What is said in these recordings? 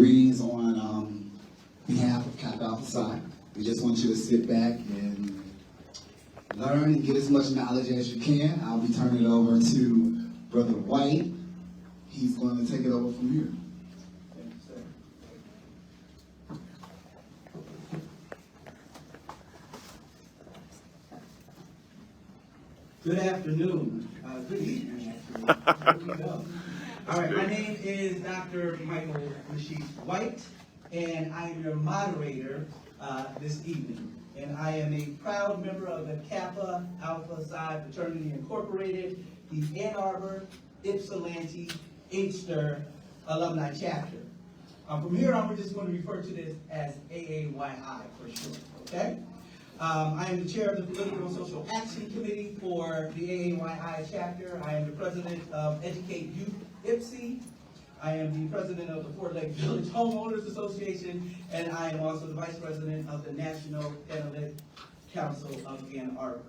greetings on behalf of Kappa Alpha Psi. We just want you to sit back and learn and get as much knowledge as you can. I'll be turning it over to Brother White. He's going to take it over from here. Thank you, sir. Good afternoon. Good evening, actually. Here we go. All right, my name is Dr. Michael Magee White, and I am your moderator this evening. And I am a proud member of the Kappa Alpha Psi Fraternity Incorporated, the Ann Arbor, Ypsilanti, Inkster Alumni Chapter. From here on, we're just going to refer to this as AAYI for short, okay? I am the chair of the Political and Social Action Committee for the AAYI chapter. I am the president of Educate Youth IPSI. I am the president of the Fort Lake Village Homeowners Association, and I am also the vice president of the National Analytic Council of Ann Arbor.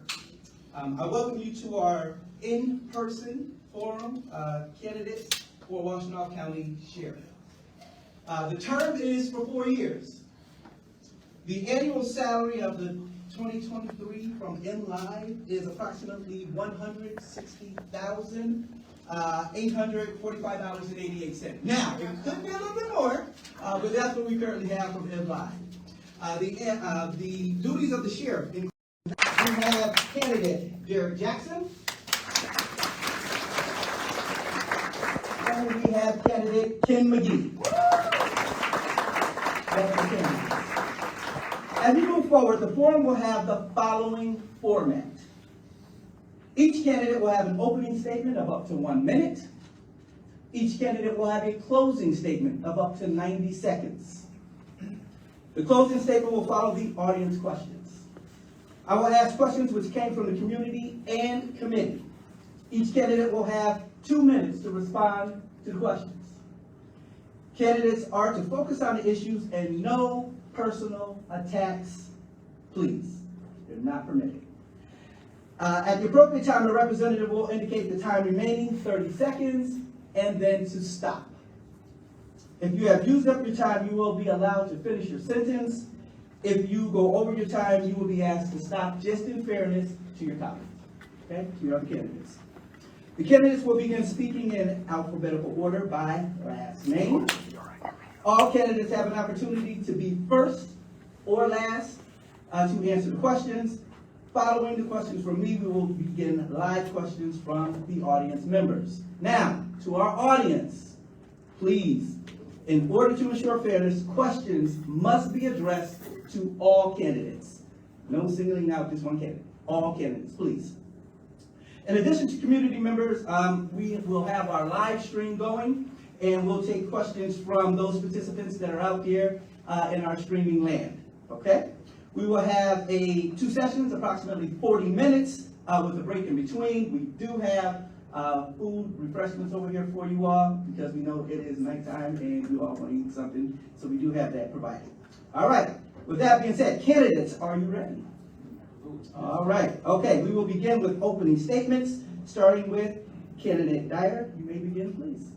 I welcome you to our in-person forum, candidates for Washtenaw County Sheriff. The term is for 4 years. The annual salary of the 2023 from MLive is approximately $160,845.88. Now, it could be a little bit more, but that's what we currently have from MLive. The duties of the sheriff include we have candidate Derrick Jackson, and we have candidate Magee. That's the candidates. As we move forward, the forum will have the following format. Each candidate will have an opening statement of up to 1 minute. Each candidate will have a closing statement of up to 90 seconds. The closing statement will follow the audience questions. I will ask questions which came from the community and committee. Each candidate will have 2 minutes to respond to the questions. Candidates are to focus on the issues and no personal attacks, please. They're not permitted. At the appropriate time, the representative will indicate the time remaining, 30 seconds, and then to stop. If you have used up your time, you will be allowed to finish your sentence. If you go over your time, you will be asked to stop, just in fairness to your colleagues, okay, to your other candidates. The candidates will begin speaking in alphabetical order by last name. All candidates have an opportunity to be first or last to answer the questions. Following the questions from me, we will begin live questions from the audience members. Now, to our audience, please, in order to ensure fairness, questions must be addressed to all candidates. No singling out just one candidate. All candidates, please. In addition to community members, we will have our live stream going, and we'll take questions from those participants that are out there in our streaming land, okay? We will have 2 sessions, approximately 40 minutes with a break in between. We do have food, refreshments over here for you all because we know it is nighttime and you all want to eat something, so we do have that provided. All right, with that being said, candidates, are you ready? All right, okay, we will begin with opening statements, starting with candidate Dyer. You may begin, please.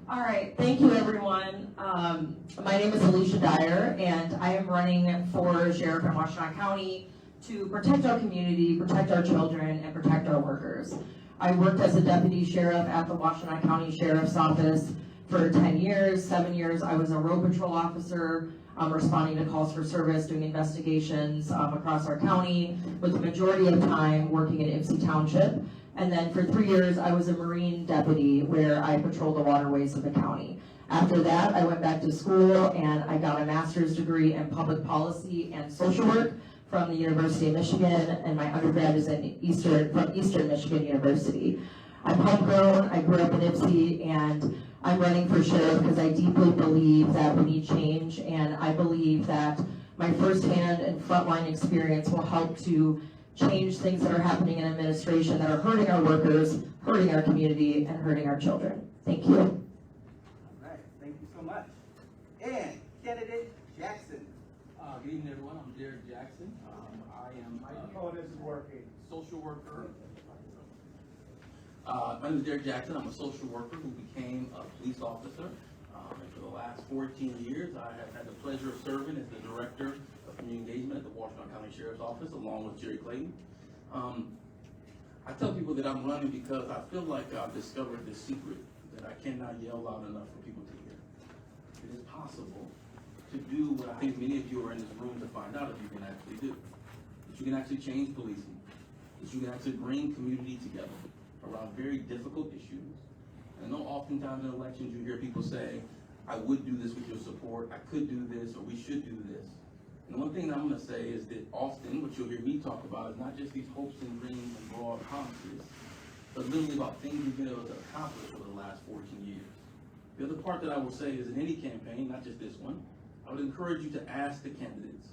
All right, thank you, everyone. My name is Alyshia Dyer, and I am running for sheriff in Washtenaw County to protect our community, protect our children, and protect our workers. I worked as a deputy sheriff at the Washtenaw County Sheriff's Office for 10 years. 7 years, I was a road patrol officer, responding to calls for service, doing investigations across our county, with the majority of time working in Ypsi Township. And then for 3 years, I was a Marine deputy where I patrolled the waterways of the county. After that, I went back to school and I got a master's degree in public policy and social work from the University of Michigan, and my undergrad is from Eastern Michigan University. I'm homegrown, I grew up in Ypsi, and I'm running for sheriff because I deeply believe that we need change, and I believe that my firsthand and frontline experience will help to change things that are happening in administration that are hurting our workers, hurting our community, and hurting our children. Thank you. All right, thank you so much. And candidate Jackson. Good evening, everyone. I'm Derrick Jackson. I am social worker. My name is Derrick Jackson. I'm a social worker who became a police officer And for the last 14 years, I have had the pleasure of serving as the Director of Community Engagement at the Washtenaw County Sheriff's Office, along with Jerry Clayton. I tell people that I'm running because I feel like I've discovered this secret that I cannot yell loud enough for people to hear. It is possible to do what I think many of you are in this room to find out if you can actually do. That you can actually change policing. That you can actually bring community together around very difficult issues. And I know oftentimes in elections you hear people say, I would do this with your support, I could do this, or we should do this. And one thing that I'm going to say is that often what you'll hear me talk about is not just these hopes and dreams and broad promises, but literally about things we've been able to accomplish over the last 14 years. The other part that I will say is in any campaign, not just this one, I would encourage you to ask the candidates.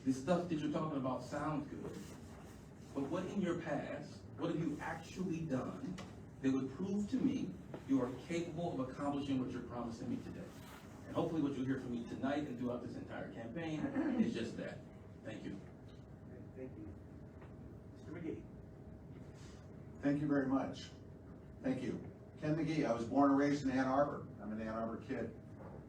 This stuff that you're talking about sounds good, but what in your past, what have you actually done that would prove to me you are capable of accomplishing what you're promising me today? And hopefully what you'll hear from me tonight and throughout this entire campaign is just that. Thank you. Thank you. Mr. Magee. Thank you very much. Thank you. Ken Magee, I was born and raised in Ann Arbor. I'm an Ann Arbor kid.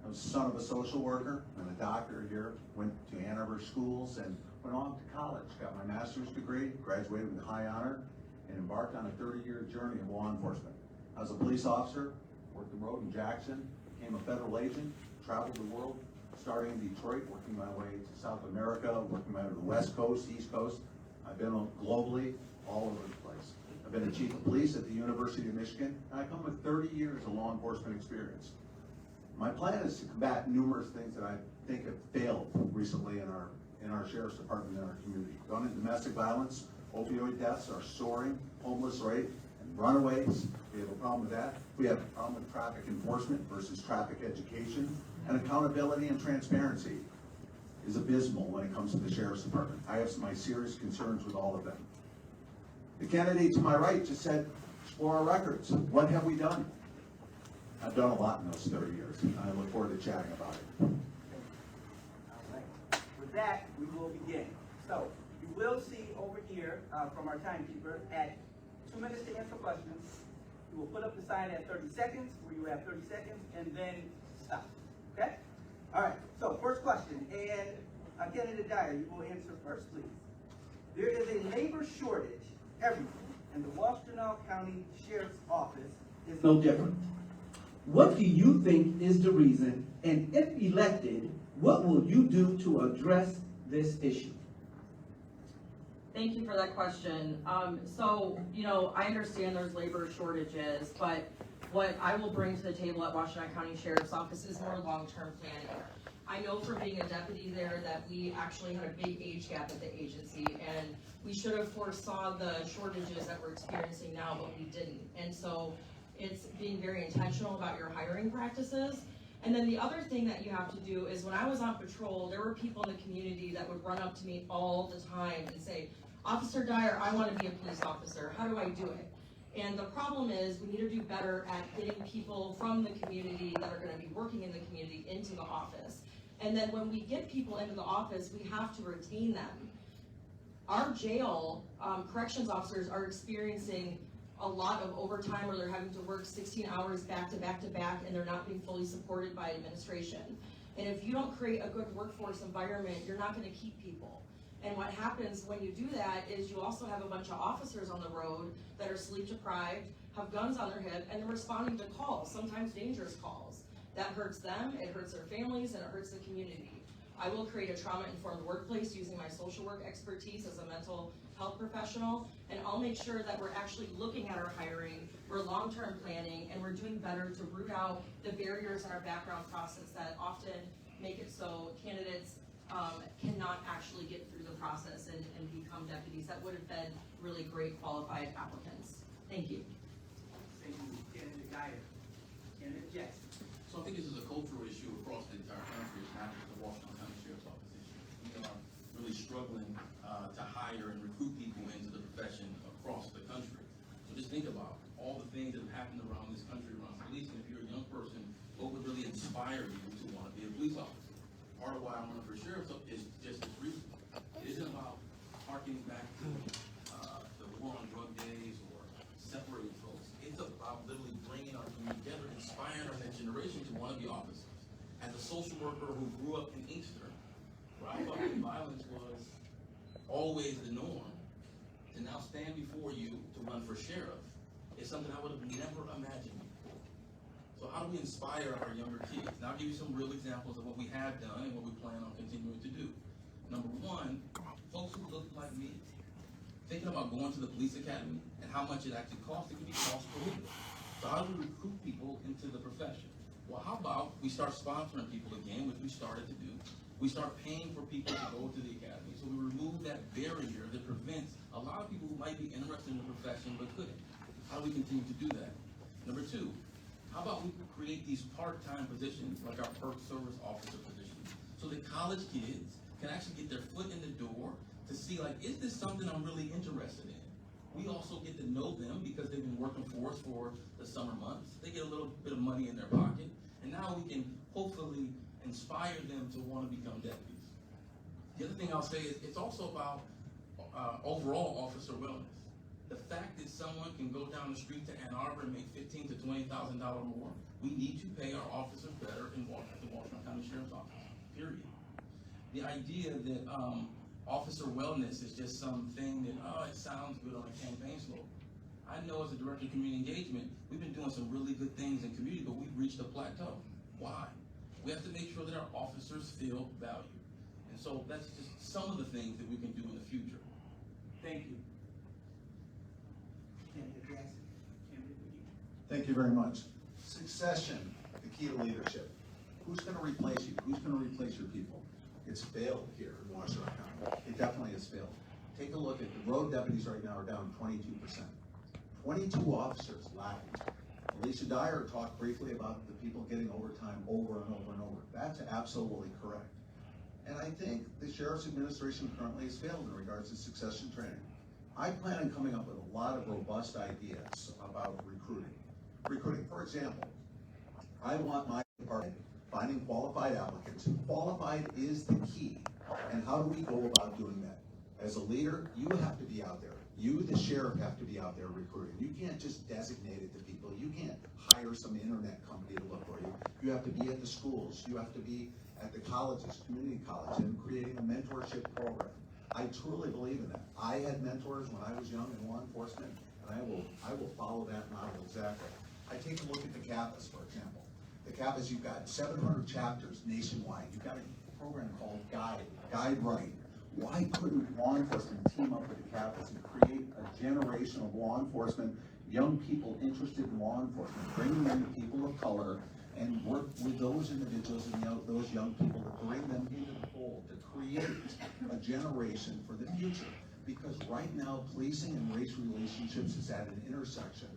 I was the son of a social worker and a doctor here, went to Ann Arbor schools and went on to college, got my master's degree, graduated with high honor, and embarked on a 30-year journey of law enforcement. I was a police officer, worked the road in Jackson, became a federal agent, traveled the world, starting in Detroit, working my way to South America, working my way to the West Coast, East Coast. I've been globally, all over the place. I've been a chief of police at the University of Michigan, and I come with 30 years of law enforcement experience. My plan is to combat numerous things that I think have failed recently in our sheriff's department, in our community. Gun and domestic violence, opioid deaths are soaring, homeless rate, and runaways. We have a problem with that. We have a problem with traffic enforcement versus traffic education, and accountability and transparency is abysmal when it comes to the sheriff's department. I have my serious concerns with all of them. The candidate to my right just said, explore our records. What have we done? I've done a lot in those 30 years, and I look forward to chatting about it. All right. With that, we will begin. So, you will see over here from our timekeeper at 2 minutes to answer questions. You will put up the sign at 30 seconds, where you have 30 seconds, and then stop. Okay? All right. So, first question, and Candidate Dyer, you will answer first, please. There is a labor shortage everywhere, and the Washtenaw County Sheriff's Office is no different. What do you think is the reason, and if elected, what will you do to address this issue? Thank you for that question. So, I understand there's labor shortages, but what I will bring to the table at Washtenaw County Sheriff's Office is more long-term planning. I know from being a deputy there that we actually had a big age gap at the agency, and we should have foresaw the shortages that we're experiencing now, but we didn't. And so it's being very intentional about your hiring practices. And then the other thing that you have to do is when I was on patrol, there were people in the community that would run up to me all the time and say, Officer Dyer, I want to be a police officer. How do I do it? And the problem is we need to do better at getting people from the community that are going to be working in the community into the office. And then when we get people into the office, we have to retain them. Our jail corrections officers are experiencing a lot of overtime, where they're having to work 16 hours back to back to back, and they're not being fully supported by administration. And if you don't create a good workforce environment, you're not going to keep people. And what happens when you do that is you also have a bunch of officers on the road that are sleep deprived, have guns on their hip, and they're responding to calls, sometimes dangerous calls. That hurts them, it hurts their families, and it hurts the community. I will create a trauma-informed workplace using my social work expertise as a mental health professional, and I'll make sure that we're actually looking at our hiring, we're long-term planning, and we're doing better to root out the barriers in our background process that often make it so candidates cannot actually get through the process and become deputies that would have been really great qualified applicants. Thank you. Thank you, Candidate Dyer. Candidate Jackson. So I think this is a cultural issue across the entire country. It's not just the Washtenaw County Sheriff's Office issue. We are really struggling to hire and recruit people into the profession across the country. So just think about all the things that have happened around this country, around policing. If you're a young person, what would really inspire you to want to be a police officer? Part of why I'm running for sheriff is just this reason. It isn't about harkening back to the war on drug days or separating folks. It's about literally bringing our community together, inspiring our next generation. social worker who grew up in Inkster, where I thought that violence was always the norm, to now stand before you to run for sheriff is something I would have never imagined before. So how do we inspire our younger kids? Now I'll give you some real examples of what we have done and what we plan on continuing to do. Number one, folks who look like me, thinking about going to the police academy and how much it actually costs, it can be cost prohibitive. So how do we recruit people into the profession? Well, how about we start sponsoring people again, which we started to do. We start paying for people to go to the academy. So we remove that barrier that prevents a lot of people who might be interested in the profession but couldn't. How do we continue to do that? Number two, how about we create these part-time positions like our PERK service officer positions so that college kids can actually get their foot in the door to see, like, is this something I'm really interested in? We also get to know them because they've been working for us for the summer months. They get a little bit of money in their pocket, and now we can hopefully inspire them to want to become deputies. The other thing I'll say is it's also about overall officer wellness. The fact that someone can go down the street to Ann Arbor and make $15,000 to $20,000 more, we need to pay our officers better in the Washtenaw County Sheriff's Office, period. The idea that officer wellness is just something that, it sounds good on a campaign slogan. I know as a director of community engagement, we've been doing some really good things in community, but we've reached a plateau. Why? We have to make sure that our officers feel valued. And so that's just some of the things that we can do in the future. Thank you. Candidate Jackson, candidate Magee. Thank you very much. Succession, the key to leadership. Who's going to replace you? Who's going to replace your people? It's failed here in Washtenaw County. It definitely has failed. Take a look at the road deputies right now are down 22%. 22 officers lacking. Alyshia Dyer talked briefly about the people getting overtime over and over and over. That's absolutely correct. And I think the Sheriff's Administration currently has failed in regards to succession training. I plan on coming up with a lot of robust ideas about recruiting. Recruiting, for example, I want my department finding qualified applicants. Qualified is the key. And how do we go about doing that? As a leader, you have to be out there. You, the sheriff, have to be out there recruiting. You can't just designate it to people. You can't hire some internet company to look for you. You have to be at the schools. You have to be at the colleges, community college, and creating a mentorship program. I truly believe in that. I had mentors when I was young in law enforcement, and I will follow that model exactly. I take a look at the CAPAs, for example. The CAPAs, you've got 700 chapters nationwide. You've got a program called Guide Right. Why couldn't law enforcement team up with the CAPAs and create a generation of law enforcement, young people interested in law enforcement, bringing in people of color and work with those individuals and those young people to bring them into the fold, to create a generation for the future. Because right now, policing and race relationships is at an intersection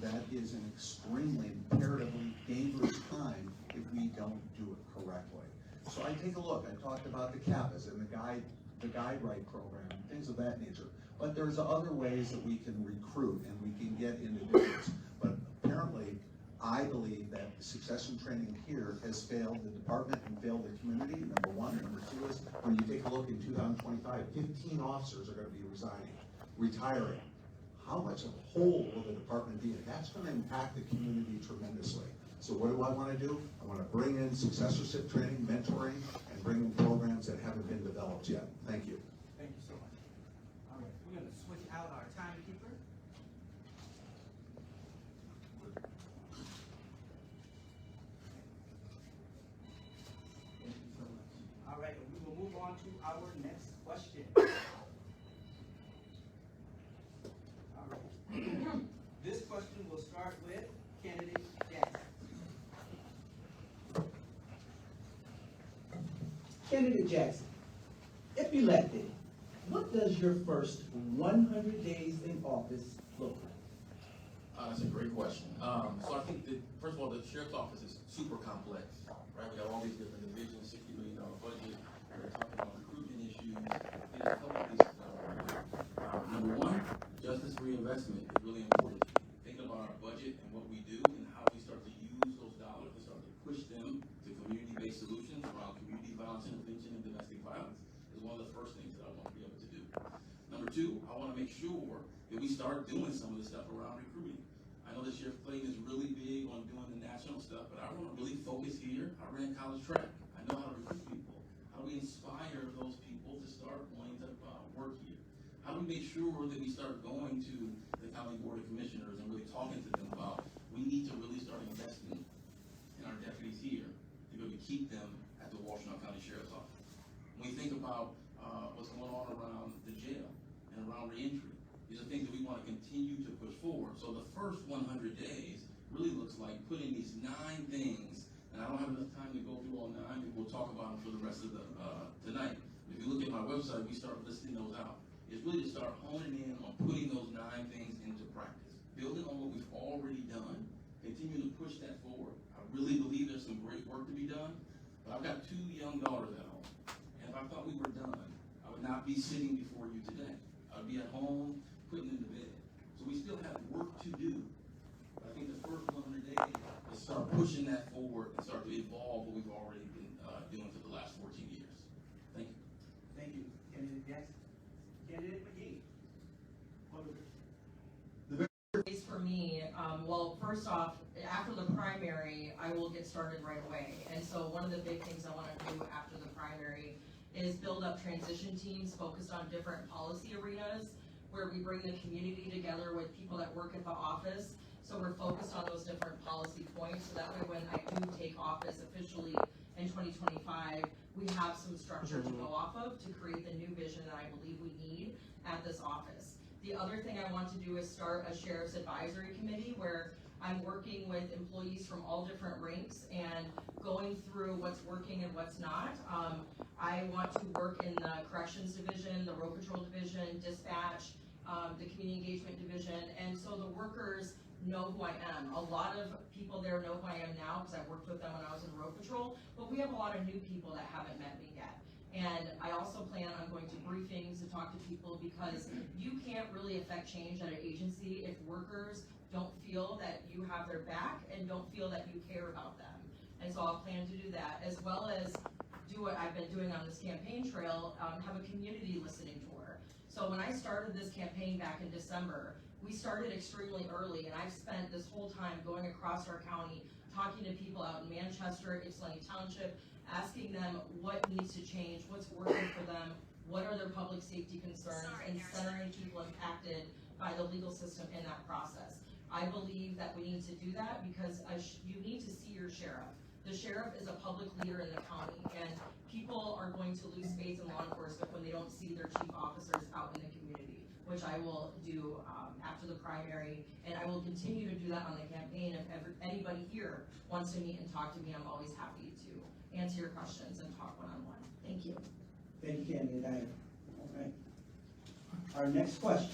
that is an extremely, imperatively dangerous time if we don't do it correctly. So I take a look. I talked about the CAPAs and the Guide Right program and things of that nature. But there's other ways that we can recruit and we can get individuals. But apparently, I believe that the succession training here has failed the department and failed the community, number one. Number two is, when you take a look in 2025, 15 officers are going to be retiring. How much of a hole will the department be in? That's going to impact the community tremendously. So what do I want to do? I want to bring in successorship training, mentoring, and bring in programs that haven't been developed yet. Thank you. Thank you so much. All right, we're going to switch out our timekeeper. Thank you so much. All right, and we will move on to our next question. All right. This question will start with candidate Jackson. Candidate Jackson, if elected, what does your first 100 days in office look like? That's a great question. So I think that, first of all, the sheriff's office is super complex, right? We have all these different divisions, $60 million budget. We're talking about recruitment issues. There's a couple of pieces that I want to do. Number one, justice reinvestment is really important. Thinking about our budget and what we do and how we start to use those dollars to start to push them to community-based solutions around community violence intervention and domestic violence is one of the first things that I want to be able to do. Number two, I want to make sure that we start doing some of the stuff around recruiting. I know that Sheriff Clayton is really big on doing the national stuff, but I want to really focus here. I ran college track. I know how to recruit people. How do we inspire those people to start wanting to work here? How do we make sure that we start going to the County Board of Commissioners and really talking to them about we need to really start investing in our deputies here to be able to keep them at the Washtenaw County Sheriff's Office? When we think about what's going on around the jail and around reentry, these are things that we want to continue to push forward. So the first 100 days really looks like putting these 9 things, and I don't have enough time to go through all 9, but we'll talk about them for the rest of the tonight. If you look at my website, we start listing those out. It's really to start honing in on putting those 9 things into practice, building on what we've already done, continuing to push that forward. I really believe there's some great work to be done, but I've got 2 young daughters at home, and if I thought we were done, I would not be sitting before you today. I would be at home, putting them to bed. So we still have work to do. But I think the first 100 days is start pushing that forward and start to evolve what we've already been doing for the last 14 years. Thank you. Thank you, Candidate Jackson. Candidate Magee. Ways for me, well, first off, after the primary, I will get started right away. And so one of the big things I want to do after the primary is build up transition teams focused on different policy arenas where we bring the community together with people that work at the office. So we're focused on those different policy points. So that way when I do take office officially in 2025, we have some structure to go off of to create the new vision that I believe we need at this office. The other thing I want to do is start a sheriff's advisory committee where I'm working with employees from all different ranks and going through what's working and what's not. I want to work in the corrections division, the road patrol division, dispatch, the community engagement division, and so the workers know who I am. A lot of people there know who I am now because I worked with them when I was in road patrol, but we have a lot of new people that haven't met me yet. And I also plan on going to briefings to talk to people because you can't really affect change at an agency if workers don't feel that you have their back and don't feel that you care about them. And so I'll plan to do that, as well as do what I've been doing on this campaign trail, have a community listening tour. So when I started this campaign back in December, we started extremely early, and I've spent this whole time going across our county, talking to people out in Manchester, Ypsilanti Township, asking them what needs to change, what's working for them, what are their public safety concerns, and centering people impacted by the legal system in that process. I believe that we need to do that because you need to see your sheriff. The sheriff is a public leader in the county, and people are going to lose faith in law enforcement when they don't see their chief officers out in the community, which I will do after the primary, and I will continue to do that on the campaign. If anybody here wants to meet and talk to me, I'm always happy to answer your questions and talk one-on-one. Thank you. Thank you, Candidate Dyer. All right. Our next question.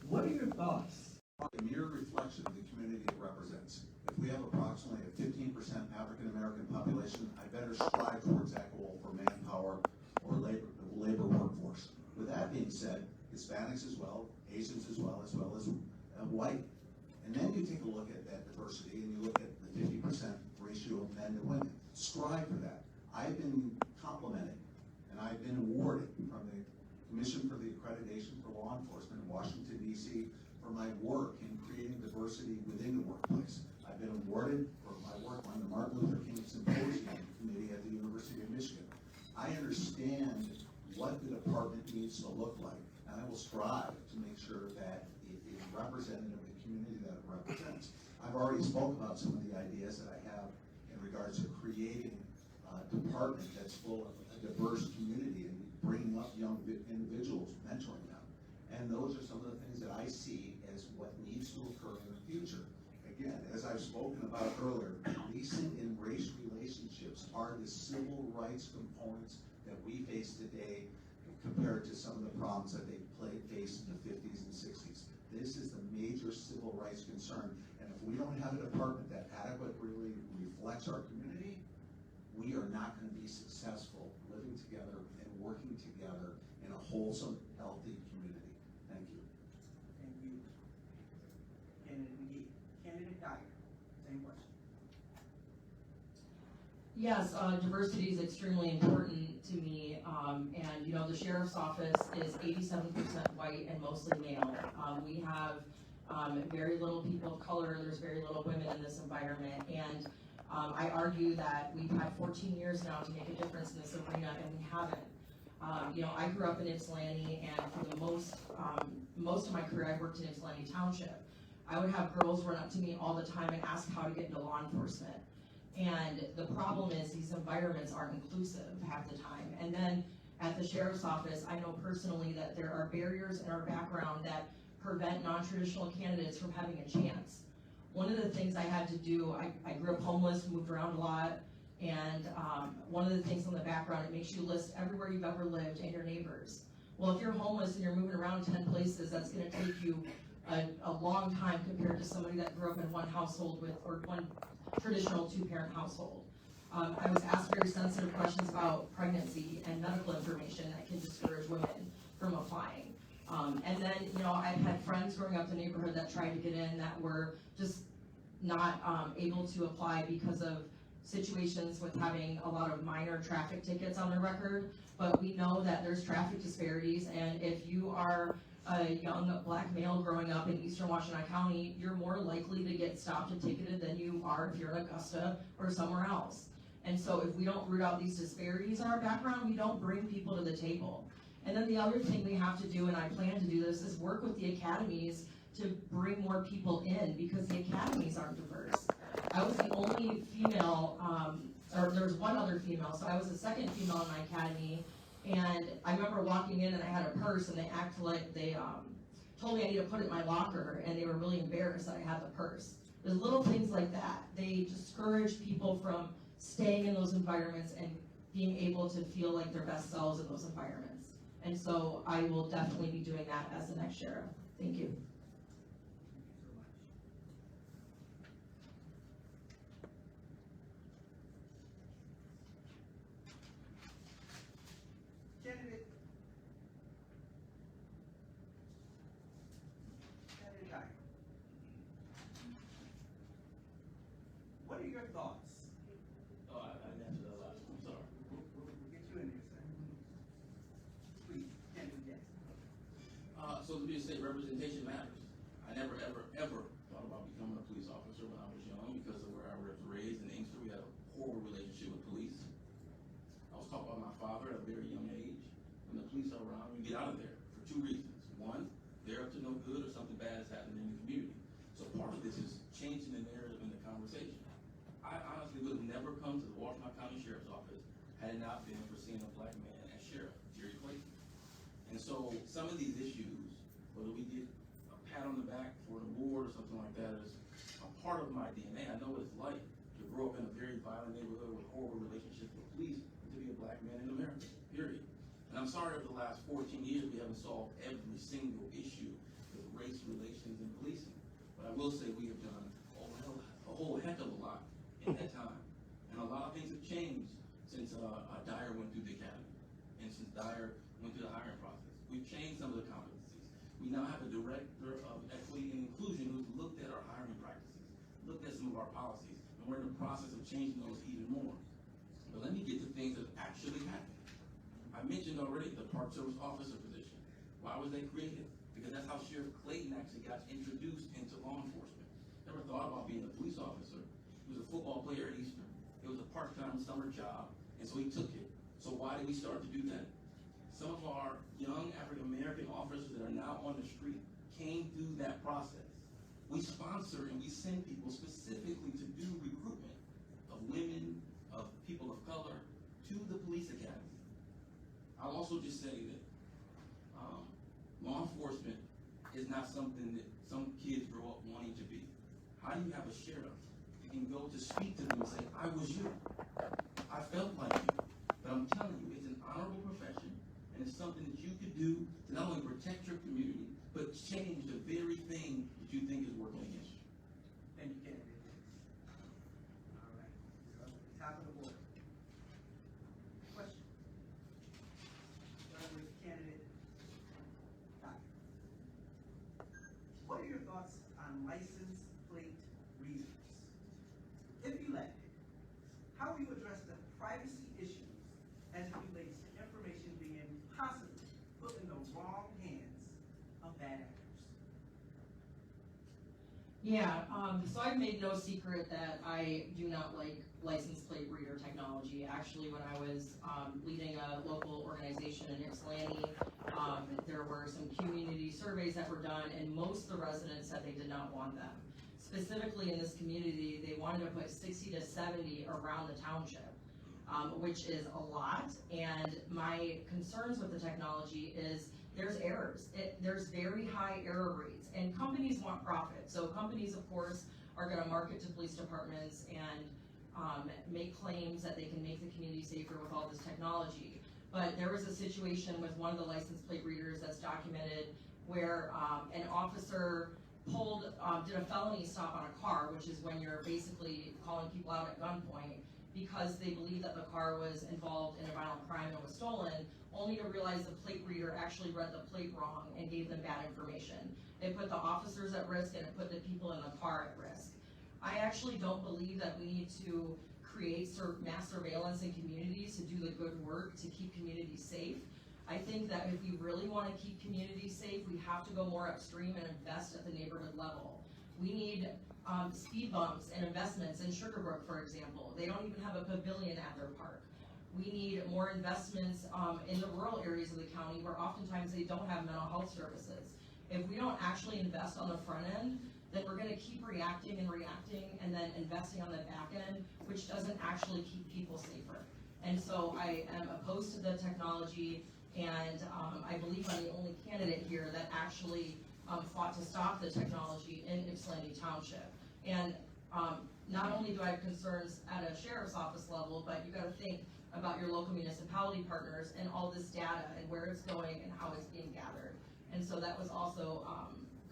What are your thoughts? A mere reflection of the community it represents. If we have approximately a 15% African American population, I better strive towards that goal for manpower or labor workforce. With that being said, Hispanics as well, Asians as well as white. And then you take a look at that diversity and you look at the 50% ratio of men and women. Strive for that. I've been complimented and I've been awarded from the Commission for the Accreditation for Law Enforcement in Washington, D.C. for my work in creating diversity within the workplace. I've been awarded for my work on the Martin Luther King Symposium Committee at the University of Michigan. I understand what the department needs to look like, and I will strive to make sure that it is representative of the community that it represents. I've already spoke about some of the ideas that I have in regards to creating a department that's full of a diverse community and bringing up young individuals, mentoring them. And those are some of the things that I see as what needs to occur in the future. Again, as I've spoken about earlier, policing and race relationships are the civil rights components that we face today compared to some of the problems that they faced in the 50s and 60s. This is the major civil rights concern. And if we don't have a department that adequately reflects our community, we are not going to be successful living together and working together in a wholesome, healthy community. Thank you. Thank you. Candidate Magee. Candidate Dyer, same question. Yes, diversity is extremely important to me, and know, the sheriff's office is 87% white and mostly male. We have very little people of color, there's very little women in this environment, and I argue that we've had 14 years now to make a difference in this arena, and we haven't. You know, I grew up in Ypsilanti, and for the most of my career, I worked in Ypsilanti Township. I would have girls run up to me all the time and ask how to get into law enforcement. And the problem is these environments aren't inclusive half the time. And then at the sheriff's office, I know personally that there are barriers in our background that prevent non-traditional candidates from having a chance. One of the things I had to do, I grew up homeless, moved around a lot, and one of the things on the background, it makes you list everywhere you've ever lived and your neighbors. Well, if you're homeless and you're moving around 10 places, that's gonna take you a long time compared to somebody that grew up in one household or one traditional two-parent household. I was asked very sensitive questions about pregnancy and medical information that can discourage women from applying. And then, you know, I've had friends growing up in the neighborhood that tried to get in that were just not able to apply because of situations with having a lot of minor traffic tickets on their record. But we know that there's traffic disparities, and if you are a young black male growing up in eastern Washtenaw County, you're more likely to get stopped and ticketed than you are if you're in Augusta or somewhere else. And so if we don't root out these disparities in our background, we don't bring people to the table. And then the other thing we have to do, and I plan to do this, is work with the academies to bring more people in, because the academies aren't diverse. I was the only female, or there was one other female, so I was the second female in my academy. And I remember walking in and I had a purse, and they acted like they told me I need to put it in my locker, and they were really embarrassed that I had the purse. There's little things like that. They discourage people from staying in those environments and being able to feel like their best selves in those environments. And so I will definitely be doing that as the next sheriff. Thank you. Candidate Dyer. What are your thoughts? Oh, I didn't answer that last one, sorry. We'll get you in there, sir. Please, Candidate Jackson. So to be a state representation matters. I never, ever thought about becoming a police officer when I was young because of where I was raised in Inkster. We had a horrible relationship with police. I was taught by my father at a very young age, when the police are around, you get out of there for two reasons. One, they're up to no good or something bad is happening in the community. So part of this is changing the narrative in the conversation. I honestly would have never come to the Washtenaw County Sheriff's Office had it not been for seeing a black man as sheriff, Derrick Jackson. And so some of these issues, whether we get a pat on the back for an award or something like that, is a part of my DNA. I know what it's like to grow up in a very violent neighborhood with horrible relationships with police, and to be a black man in America, period. And I'm sorry over the last 14 years we haven't solved every single issue with race relations and policing. But I will say we have done a whole heck of a lot in that time. And a lot of things have changed since Dyer went through the academy, and since Dyer went through the hiring process. We've changed some of the competencies. We now have a director of equity and inclusion who's looked at our hiring practices, looked at some of our policies, and we're in the process of changing those even more. But let me get to things that actually happened. I mentioned already the Park Service officer position. Why was that created? Because that's how Sheriff Clayton actually got introduced into law enforcement. Never thought about being a police officer. He was a football player at Eastern. It was a part-time summer job, and so he took it. So why did we start to do that? Some of our young African-American officers that are now on the street came through that process. We sponsor and we send people specifically to do recruitment of women, of people of color, to the police academy. I'll also just say that law enforcement is not something that some kids grow up wanting to be. How do you have a sheriff that can go to speak to them and say, I was you, I felt like you, but I'm telling you, it's an honorable profession, and it's something that you could do to not only protect your community, but change the very thing that you think is working against you. Thank you, candidate. All right, you're up at the top of the board. Question? Starting with candidate Dyer. What are your thoughts on license plate readers? If elected, how will you address the privacy issues as it relates to information being possibly Yeah, so I've made no secret that I do not like license plate reader technology. Actually, when I was leading a local organization in Ypsilanti, there were some community surveys that were done, and most of the residents said they did not want them. Specifically in this community, they wanted to put 60 to 70 around the township, which is a lot. And my concerns with the technology is there's errors. There's very high error rates, and companies want profit. So companies, of course, are going to market to police departments and make claims that they can make the community safer with all this technology. But there was a situation with one of the license plate readers that's documented where an officer did a felony stop on a car, which is when you're basically calling people out at gunpoint, because they believed that the car was involved in a violent crime and was stolen, only to realize the plate reader actually read the plate wrong and gave them bad information. It put the officers at risk and it put the people in the car at risk. I actually don't believe that we need to create mass surveillance in communities to do the good work to keep communities safe. I think that if we really want to keep communities safe, we have to go more upstream and invest at the neighborhood level. We need speed bumps and investments in Sugarbrook, for example. They don't even have a pavilion at their park. We need more investments in the rural areas of the county where oftentimes they don't have mental health services. If we don't actually invest on the front end, then we're going to keep reacting and then investing on the back end, which doesn't actually keep people safer. And so I am opposed to the technology, and I believe I'm the only candidate here that actually fought to stop the technology in Ypsilanti Township. And not only do I have concerns at a sheriff's office level, but you got to think about your local municipality partners and all this data and where it's going and how it's being gathered. And so that was also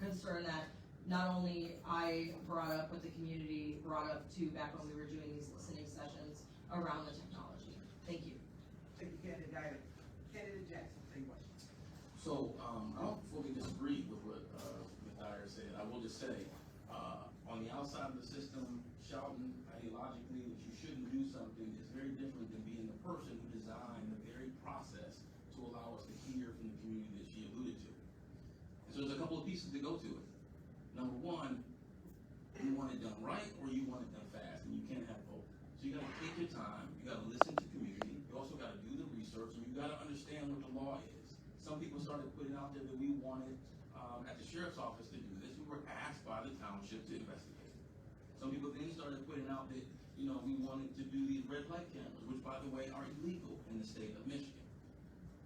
concern that not only I brought up, but the community brought up too back when we were doing these listening sessions around the technology. Thank you. Thank you, Candidate Dyer. Candidate Jackson, same question. So, I don't fully disagree with what Ms. Dyer said. I will just say, on the outside of the system, shouting ideologically that you shouldn't do something is very different than being the person who designed the very process to allow us to hear from the community that she alluded to. And so there's a couple of pieces to go to it. Number one, you want it done right or you want it done fast, and you can't have both. So you gotta take your time, you gotta listen to community, you also gotta do the research, and you gotta understand what the law is. Some people started putting out there that we wanted at the sheriff's office to do this. We were asked by the township to investigate. Some people then started putting out that, we wanted to do these red light cameras, which by the way are illegal in the state of Michigan.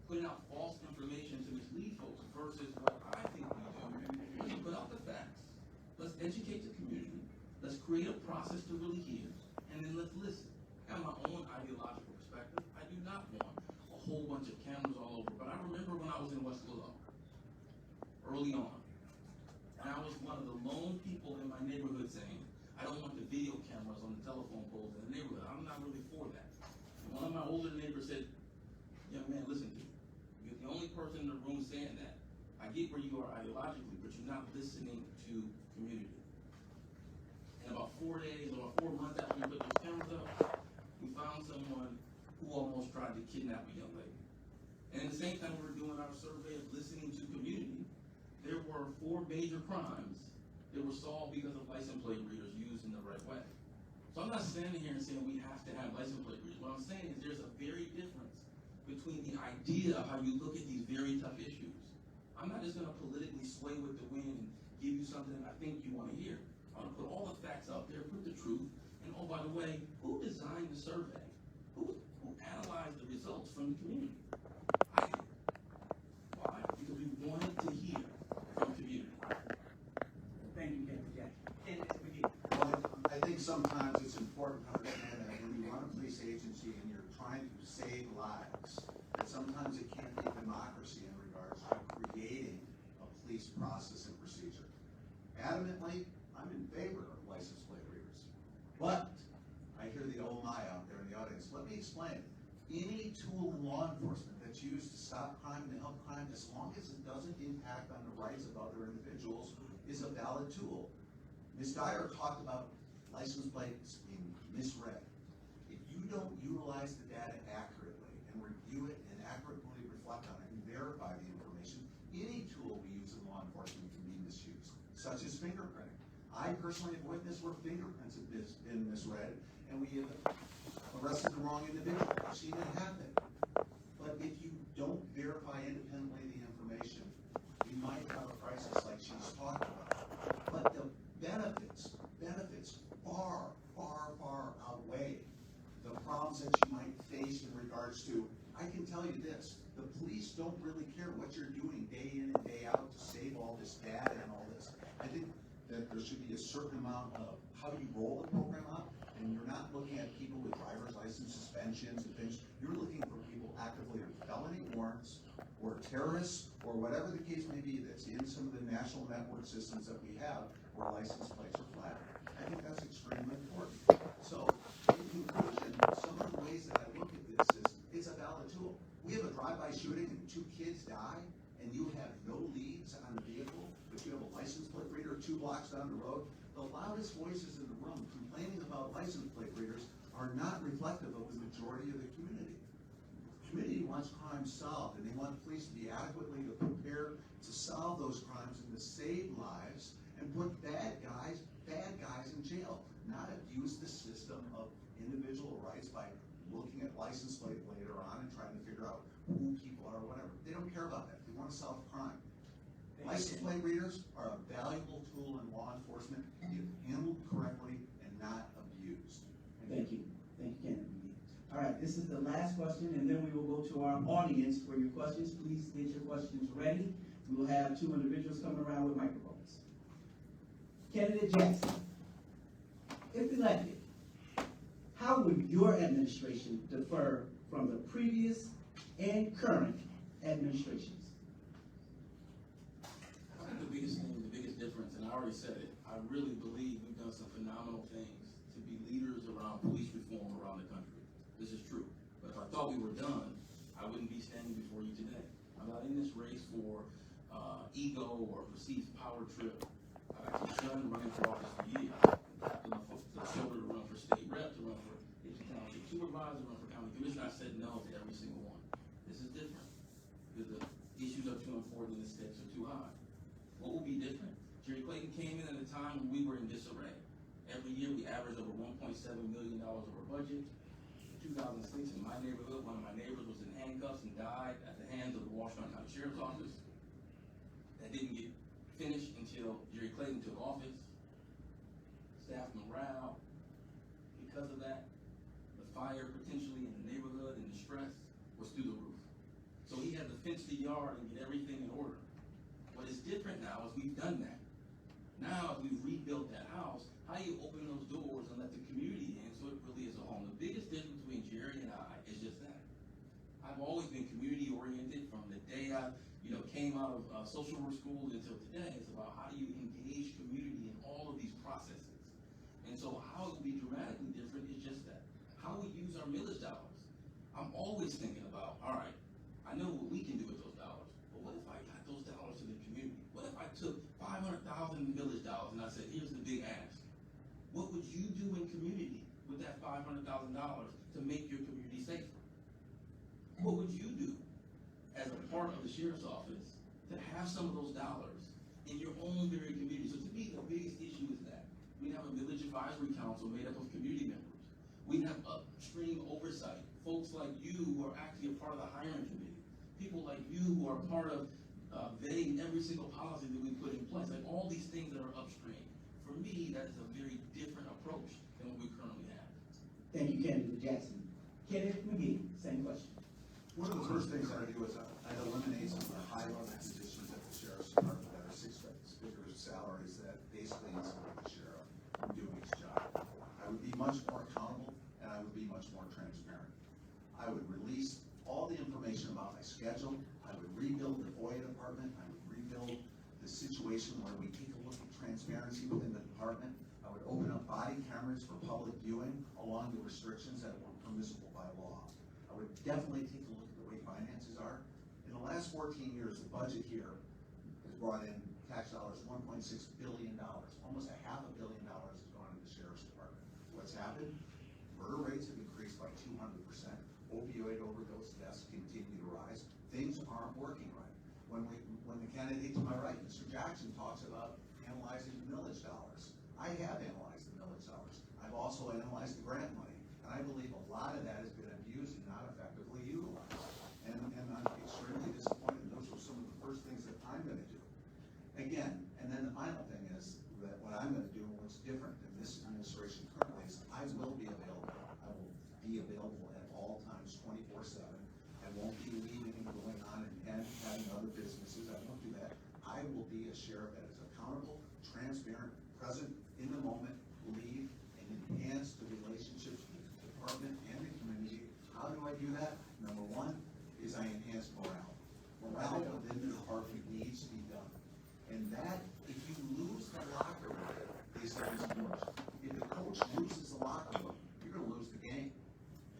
Putting out false information to mislead folks versus what I think we do. Let's put out the facts. Let's educate the community. Let's create a process to really hear, and then let's listen. I have my own ideological perspective. I do not want a whole bunch of cameras all over, but I remember when I was in West Willow, early on, and I was one of the lone people in my neighborhood saying, I don't want the video cameras on the telephone poles in the neighborhood. I'm not really for that. And one of my older neighbors said, young man, listen to me. You're the only person in the room saying that. I get where you are ideologically, but you're not listening to community. And about 4 days or 4 months after we put those cameras up, we found someone who almost tried to kidnap a young lady. And at the same time we were doing our survey of listening to community, there were 4 major crimes that were solved because of license plate readers used in the right way. So I'm not standing here and saying we have to have license plate readers. What I'm saying is there's a very difference between the idea of how you look at these very tough issues. I'm not just going to politically sway with the wind and give you something that I think you want to hear. I want to put all the facts out there, put the truth, and oh, by the way, who designed the survey? Who analyzed the results from the community? I did. Why? Because we wanted to hear from community. Thank you, Candidate Jackson. Candidate Magee. Well, I think sometimes it's important to understand that when you run a police agency and you're trying to save lives, that sometimes it can't be democracy in regards to creating a police process and procedure. Adamantly, I'm in favor of license plate readers. But I hear the oh my out there in the audience. Let me explain. Any tool in law enforcement that's used to stop crime and to help crime, as long as it doesn't impact on the rights of other individuals, is a valid tool. Ms. Dyer talked about license plates being misread. If you don't utilize the data accurately and review it and accurately reflect on it and verify the information, any tool we use in law enforcement can be misused, such as fingerprinting. I personally have witnessed where fingerprints have been misread, and we have arrested the wrong individual. She didn't have that. But if you don't verify independently the information, you might have a crisis like she's talking about. But the benefits far, far, far outweigh the problems that you might face in regards to, I can tell you this, the police don't really care what you're doing day in and day out to save all this data and all this. I think that there should be a certain amount of how you roll the program out, and you're not looking at people with driver's license suspensions and things. You're looking for people actively with felony warrants, or terrorists, or whatever the case may be that's in some of the national network systems that we have where license plates are flat. I think that's extremely important. So, in conclusion, some of the ways that I look at this is, it's a valid tool. We have a drive-by shooting and 2 kids die, and you have no leads on the vehicle, but you have a license plate reader 2 blocks down the road. The loudest voices in the room complaining about license plate readers are not reflective of the majority of the community. The community wants crime solved, and they want police to be adequately prepared to solve those crimes and to save lives and put bad guys in jail, not abuse the system of individual rights by looking at license plate later on and trying to figure out who people are or whatever. They don't care about that. They want to solve crime. License plate readers are a valuable tool in law enforcement if handled correctly and not abused. Thank you. Thank you, Kennedy. All right, this is the last question, and then we will go to our audience for your questions. Please get your questions ready. We will have 2 individuals coming around with microphones. Candidate Jackson, if elected, how would your administration differ from the previous and current administrations? I think the biggest thing, the biggest difference, and I already said it, I really believe we've done some phenomenal things to be leaders around police reform around the country. This is true. But if I thought we were done, I wouldn't be standing before you today. I'm not in this race for ego or perceived power trip. I've actually shunned running for office for years. Captain of the shoulder to run for state rep, to run for township supervisor, run for county commissioner. I said no to every single one. This is different because the issues are too important and the stakes are too high. What will be different? Jerry Clayton came in at a time when we were in disarray. Every year we averaged over $1.7 million over budget. In 2006, in my neighborhood, one of my neighbors was in handcuffs and died at the hands of the Washtenaw County Sheriff's Office. That didn't get finished until Jerry Clayton took office. Staff morale, because of that, the fire potentially in the neighborhood and the stress was through the roof. So he had to fence the yard and get everything in order. What is different now is we've done that. Now, as we've rebuilt that house, how do you open those doors and let the community in so it really is a home? The biggest difference between Jerry and I is just that. I've always been community oriented from the day I came out of social work school until today. It's about how do you engage community in all of these processes. And so how it will be dramatically different is just that. How we use our millage dollars. I'm always thinking about, all right, I know what we can do with those dollars, but what if I got those dollars to the community? What if I took $500,000 in millage dollars and I said, here's the big ask. What would you do in community with that $500,000 to make your community safer? What would you do as a part of the sheriff's office to have some of those dollars in your own very community? So to me, the biggest issue is that we have a village advisory council made up of community members. We have upstream oversight, folks like you who are actually a part of the hiring committee, people like you who are part of vetting every single policy that we put in place, like all these things that are upstream. For me, that is a very different approach than what we currently have. Thank you, Candidate Jackson. Candidate Magee, same question. One of the first things I do is I eliminate some of the high-level positions at the sheriff's department that are six-figure salaries that basically insulate the sheriff from doing his job. I would be much more accountable, and I would be much more transparent. I would release all the information about my schedule. I would rebuild the FOIA department. I would rebuild the situation where we take a look at transparency within the department. I would open up body cameras for public viewing along the restrictions that were permissible by law. I would definitely take a look at the way finances are. In the last 14 years, the budget here has brought in tax dollars $1.6 billion. Almost $500 million has gone into the sheriff's department. What's happened? Murder rates have increased by 200%. Opioid overdose deaths continue to rise. Things aren't working right. When the candidate to my right, Mr. Jackson, talks about analyzing the millage dollars, I have analyzed the millage dollars. I've also analyzed the grant money, and I believe a lot of that has been abused and not effectively utilized. And I'm extremely disappointed. Those were some of the first things that I'm gonna do. Again, and then the final thing is that what I'm gonna do, and what's different than this administration currently, is I will be available. I will be available at all times, 24/7. I won't be leaving and going on and having other businesses. I won't do that. I will be a sheriff that is accountable, transparent, present in the moment, lead and enhance the relationships with the department and the community. How do I do that? Number one is I enhance morale. Morale within the department needs to be done. And that, if you lose the locker room, is the coach. If the coach loses the locker room, you're gonna lose the game.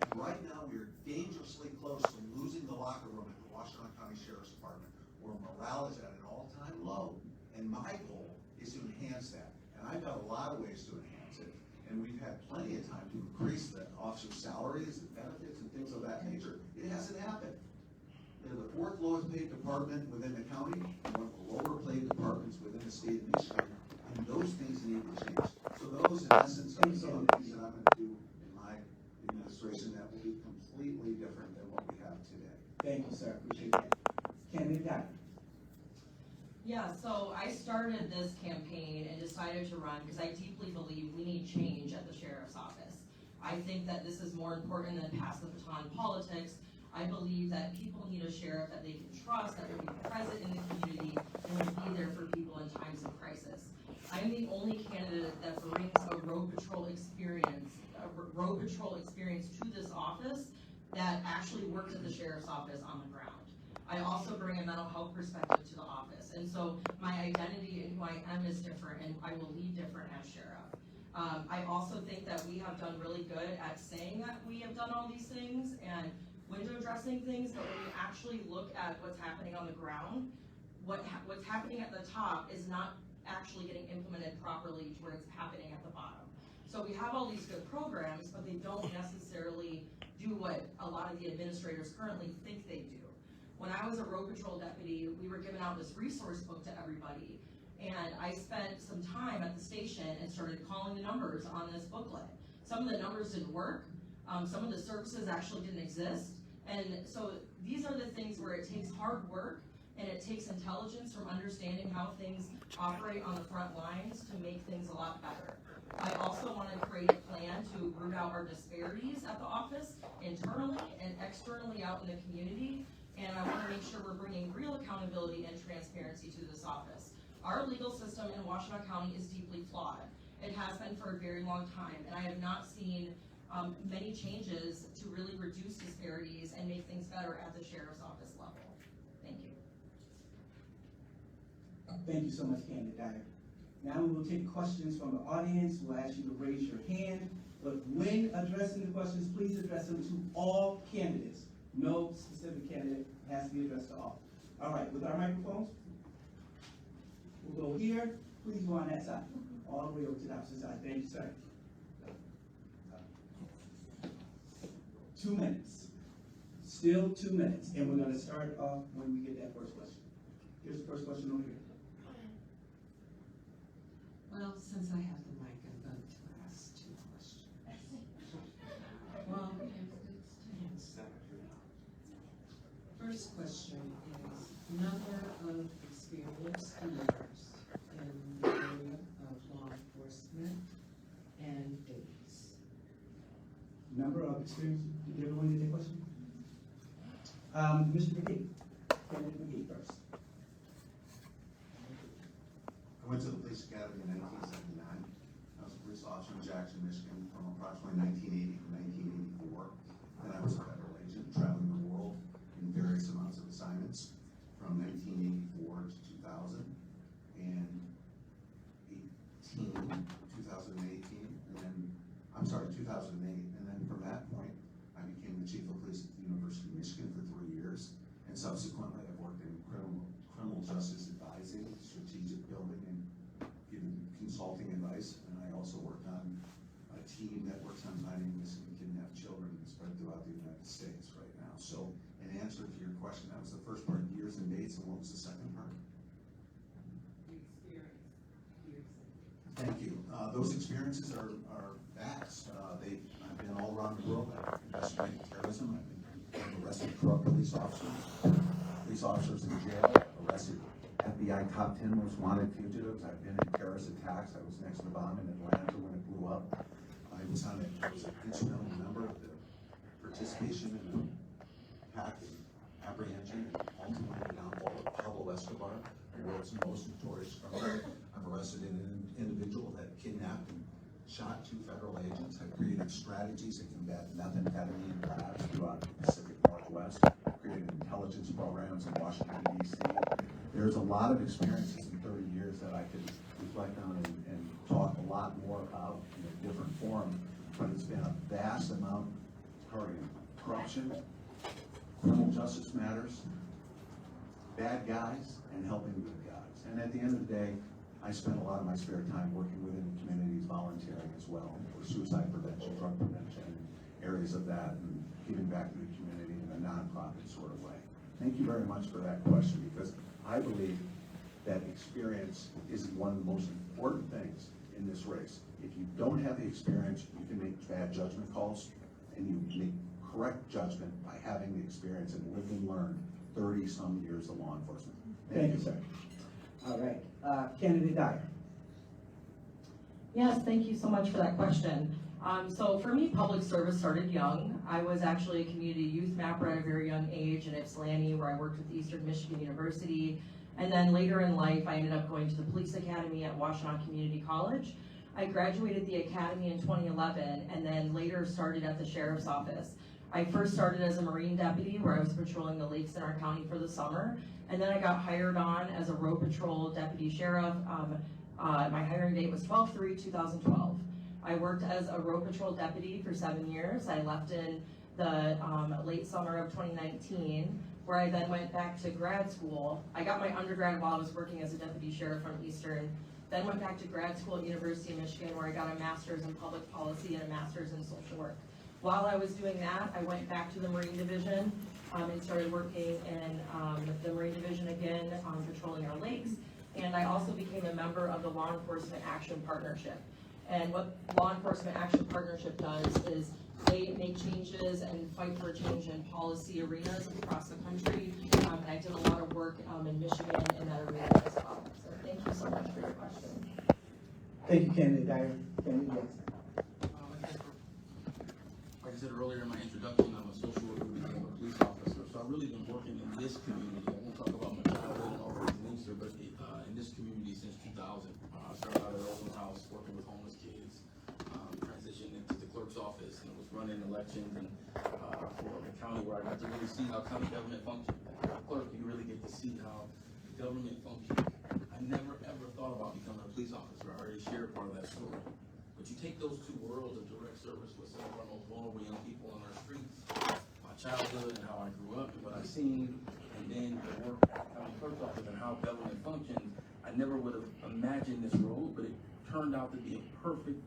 And right now, we're dangerously close to losing the locker room at the Washtenaw County Sheriff's Department, where morale is at an all-time low. And my goal is to enhance that. And I've got a lot of ways to enhance it. And we've had plenty of time to increase the officer salaries and benefits and things of that nature. It hasn't happened. They're the fourth lowest paid department within the county, and one of the lower paid departments within the state of Michigan, and those things need to change. So those, in essence, are some of the things that I'm gonna do in my administration that will be completely different than what we have today. Thank you, sir, appreciate that. Candidate Dyer. Yeah, so I started this campaign and decided to run because I deeply believe we need change at the sheriff's office. I think that this is more important than pass the baton politics. I believe that people need a sheriff that they can trust, that will be present in the community, and will be there for people in times of crisis. I'm the only candidate that brings a road patrol experience to this office that actually works at the sheriff's office on the ground. I also bring a mental health perspective to the office, and so my identity and who I am is different, and I will lead different as sheriff. I also think that we have done really good at saying that we have done all these things and window dressing things, but when you actually look at what's happening on the ground, what's happening at the top is not actually getting implemented properly to where it's happening at the bottom. So we have all these good programs, but they don't necessarily do what a lot of the administrators currently think they do. When I was a road patrol deputy, we were giving out this resource book to everybody, and I spent some time at the station and started calling the numbers on this booklet. Some of the numbers didn't work, some of the services actually didn't exist, and so these are the things where it takes hard work and it takes intelligence from understanding how things operate on the front lines to make things a lot better. I also want to create a plan to root out our disparities at the office internally and externally out in the community. And I want to make sure we're bringing real accountability and transparency to this office. Our legal system in Washtenaw County is deeply flawed. It has been for a very long time, and I have not seen many changes to really reduce disparities and make things better at the sheriff's office level. Thank you. Thank you so much, Candidate Dyer. Now we will take questions from the audience. We'll ask you to raise your hand, but when addressing the questions, please address them to all candidates. No specific candidate has to be addressed to all. All right, with our microphones, we'll go here. Please go on that side, all the way over to the opposite side. Thank you, sir. 2 minutes. Still 2 minutes, and we're going to start off when we get that first question. Here's the first question over here. Well, since I have the mic, I'm going to ask 2 questions. Well, first question is number of experienced leaders in the area of law enforcement and days. Number of experience. Did everyone get that question? Mr. McGee. Candidate McGee first. I went to the police academy in 1979. I was a police officer in Jackson, Michigan from approximately 1980 to 1984. Then I was a federal agent traveling the world in various amounts of assignments from 1984 to 2000 and 2008. And then from that point, I became the chief of police at the University of Michigan for 3 years. And subsequently, I've worked in criminal justice advising, strategic building, and giving consulting advice. And I also work on a team that works on finding missing and kidnapped children spread throughout the United States right now. So in answer to your question, that was the first part, years and dates, and what was the second part? The experience. Thank you. those experiences are vast. I've been all around the world. I've investigated terrorism. I've arrested corrupt police officers in jail. I've arrested FBI top 10 most wanted fugitives. I've been in terrorist attacks. I was next to the bomb in Atlanta when it blew up. I was an instrumental member of the participation in the attack and apprehension and ultimately the downfall of Pablo Escobar, the world's most notorious criminal. I've arrested an individual that kidnapped and shot 2 federal agents. I've created strategies to combat methamphetamine labs throughout the Pacific Northwest. I've created intelligence programs in Washington, D.C. There's a lot of experiences in 30 years that I could reflect on and talk a lot more about in a different forum, but it's been a vast amount targeting corruption, criminal justice matters, bad guys, and helping good guys. And at the end of the day, I spend a lot of my spare time working within the communities, volunteering as well for suicide prevention, drug prevention, areas of that, and giving back to the community in a nonprofit sort of way. Thank you very much for that question, because I believe that experience is one of the most important things in this race. If you don't have the experience, you can make bad judgment calls, and you make correct judgment by having the experience and lived and learned 30-some years of law enforcement. Thank you, sir. All right, Candidate Dyer. Yes, thank you so much for that question. So for me, public service started young. I was actually a community youth mapper at a very young age in Ypsilanti, where I worked with Eastern Michigan University. And then later in life, I ended up going to the police academy at Washtenaw Community College. I graduated the academy in 2011 and then later started at the sheriff's office. I first started as a Marine deputy, where I was patrolling the lakes in our county for the summer. And then I got hired on as a road patrol deputy sheriff. My hiring date was 12/3/2012. I worked as a road patrol deputy for 7 years. I left in the late summer of 2019, where I then went back to grad school. I got my undergrad while I was working as a deputy sheriff from Eastern, then went back to grad school at University of Michigan, where I got a master's in public policy and a master's in social work. While I was doing that, I went back to the Marine Division and started working in the Marine Division again, patrolling our lakes. And I also became a member of the Law Enforcement Action Partnership. And what Law Enforcement Action Partnership does is they make changes and fight for change in policy arenas across the country. And I did a lot of work in Michigan in that arena as well. So thank you so much for your question. Thank you, Candidate Dyer. Candidate Jackson. Like I said earlier in my introduction, I'm a social worker who became a police officer. So I've really been working in this community. I won't talk about my childhood and all those in Easter, but in this community since 2000. I started out at Open House working with homeless kids, transitioned into the clerk's office, and was running elections and for the county, where I got to really see how county government functions. As a clerk, you really get to see how government functions. I never ever thought about becoming a police officer. I already shared part of that story. But you take those two worlds of direct service with some of our most vulnerable young people on our streets, my childhood and how I grew up and what I've seen, and then the work at the county clerk's office and how government functions. I never would have imagined this role, but it turned out to be a perfect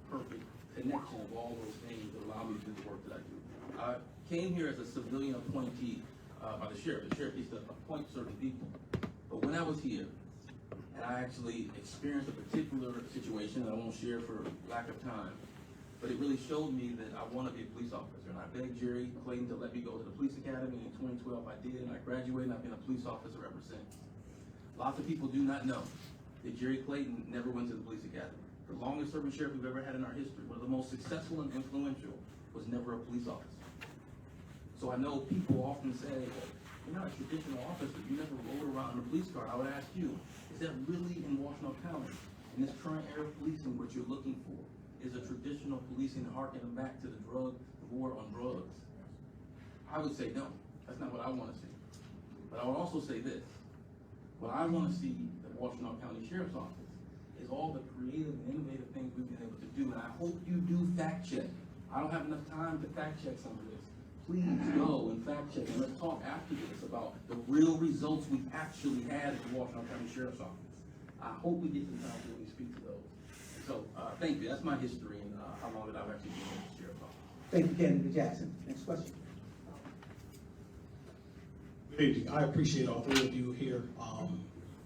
connection of all those things that allow me to do the work that I do. I came here as a civilian appointee by the sheriff. The sheriff used to appoint certain people. But when I was here, and I actually experienced a particular situation that I won't share for lack of time, but it really showed me that I want to be a police officer. And I begged Jerry Clayton to let me go to the police academy. In 2012, I did, and I graduated, and I've been a police officer ever since. Lots of people do not know that Jerry Clayton never went to the police academy. The longest serving sheriff we've ever had in our history, one of the most successful and influential, was never a police officer. So I know people often say, well, you're not a traditional officer, you never rode around in a police car. I would ask you, is that really in Washtenaw County, in this current era of policing, what you're looking for? Is a traditional policing harkening back to the war on drugs? I would say no, that's not what I want to see. But I would also say this, what I want to see at Washtenaw County Sheriff's Office is all the creative and innovative things we've been able to do, and I hope you do fact check. I don't have enough time to fact check some of this. Please go and fact check, and let's talk after this about the real results we actually had at the Washtenaw County Sheriff's Office. I hope we get some time to really speak to those. So, thank you. That's my history and how long that I've actually been in the Sheriff's Office. Thank you, Candidate Jackson. Next question. Good evening. I appreciate all three of you here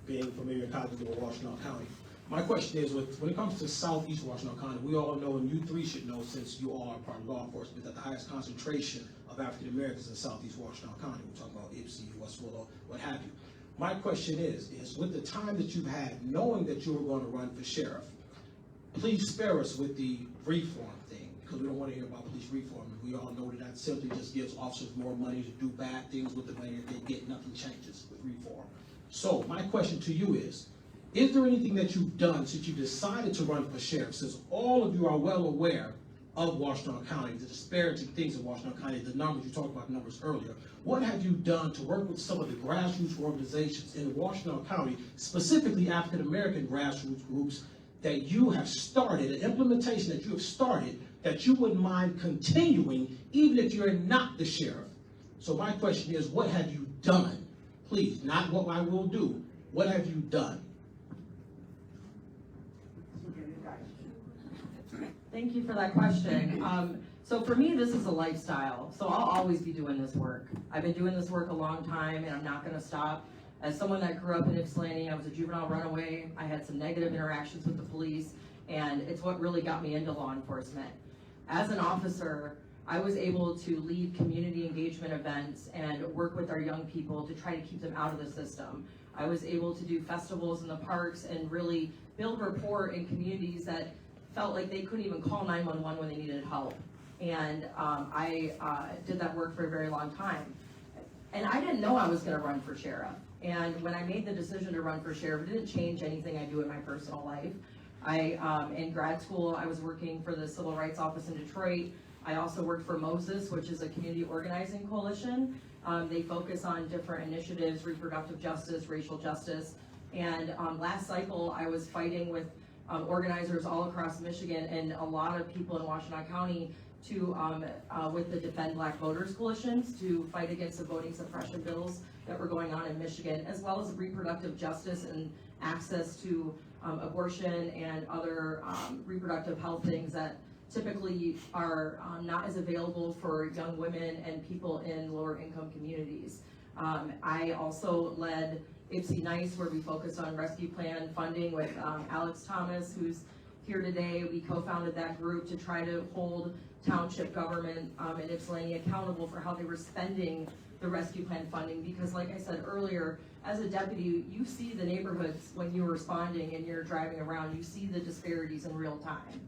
being familiar colleagues of Washtenaw County. My question is, when it comes to Southeast Washtenaw County, we all know, and you three should know, since you all are part of law enforcement, that the highest concentration of African Americans in Southeast Washtenaw County. We're talking about Ypsi, West Willow, what have you. My question is with the time that you've had, knowing that you were going to run for sheriff, please spare us with the reform thing, because we don't want to hear about police reform. We all know that that simply just gives officers more money to do bad things with the money that they get. Nothing changes with reform. So my question to you is there anything that you've done since you decided to run for sheriff, since all of you are well aware of Washtenaw County, the disparity things in Washtenaw County, the numbers, you talked about numbers earlier. What have you done to work with some of the grassroots organizations in Washtenaw County, specifically African American grassroots groups, that you have started, an implementation that you have started, that you wouldn't mind continuing, even if you're not the sheriff? So my question is, what have you done? Please, not what I will do. What have you done? Thank you for that question. So for me, this is a lifestyle. So I'll always be doing this work. I've been doing this work a long time, and I'm not going to stop. As someone that grew up in Ypsilanti, I was a juvenile runaway. I had some negative interactions with the police, and it's what really got me into law enforcement. As an officer, I was able to lead community engagement events and work with our young people to try to keep them out of the system. I was able to do festivals in the parks and really build rapport in communities that felt like they couldn't even call 911 when they needed help. And I did that work for a very long time. And I didn't know I was going to run for sheriff. And when I made the decision to run for sheriff, it didn't change anything I do in my personal life. In grad school, I was working for the Civil Rights Office in Detroit. I also worked for Moses, which is a community organizing coalition. They focus on different initiatives, reproductive justice, racial justice. And last cycle, I was fighting with organizers all across Michigan and a lot of people in Washtenaw County to with the Defend Black Voters coalitions to fight against the voting suppression bills that were going on in Michigan, as well as reproductive justice and access to abortion and other reproductive health things that typically are not as available for young women and people in lower income communities. I also led Ypsi Nice, where we focused on rescue plan funding with Alex Thomas, who's here today. We co-founded that group to try to hold township government in Ypsilanti accountable for how they were spending the rescue plan funding, because like I said earlier, as a deputy, you see the neighborhoods when you're responding and you're driving around, you see the disparities in real time.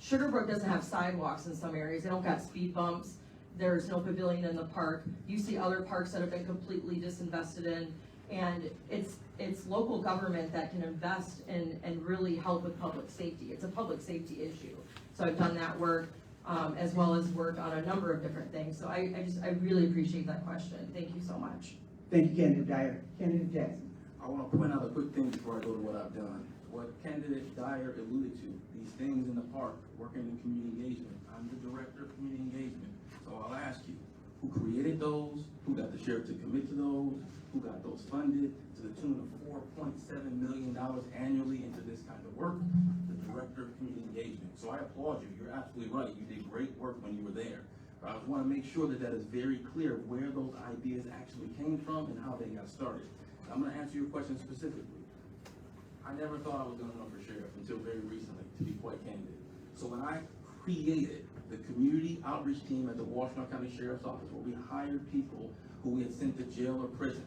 Sugarbrook doesn't have sidewalks in some areas, they don't got speed bumps, there's no pavilion in the park. You see other parks that have been completely disinvested in, and it's local government that can invest and really help with public safety. It's a public safety issue. So I've done that work, as well as work on a number of different things. So I really appreciate that question. Thank you so much. Thank you, Candidate Dyer. Candidate Jackson. I want to point out a quick thing before I go to what I've done. What Candidate Dyer alluded to, these things in the park, working in community engagement. I'm the director of community engagement. So I'll ask you, who created those? Who got the sheriff to commit to those? Who got those funded to the tune of $4.7 million annually into this kind of work? The director of community engagement. So I applaud you. You're absolutely right. You did great work when you were there. But I just want to make sure that that is very clear where those ideas actually came from and how they got started. I'm going to answer your question specifically. I never thought I was going to run for sheriff until very recently, to be quite candid. So when I created the community outreach team at the Washtenaw County Sheriff's Office, where we hired people who we had sent to jail or prison,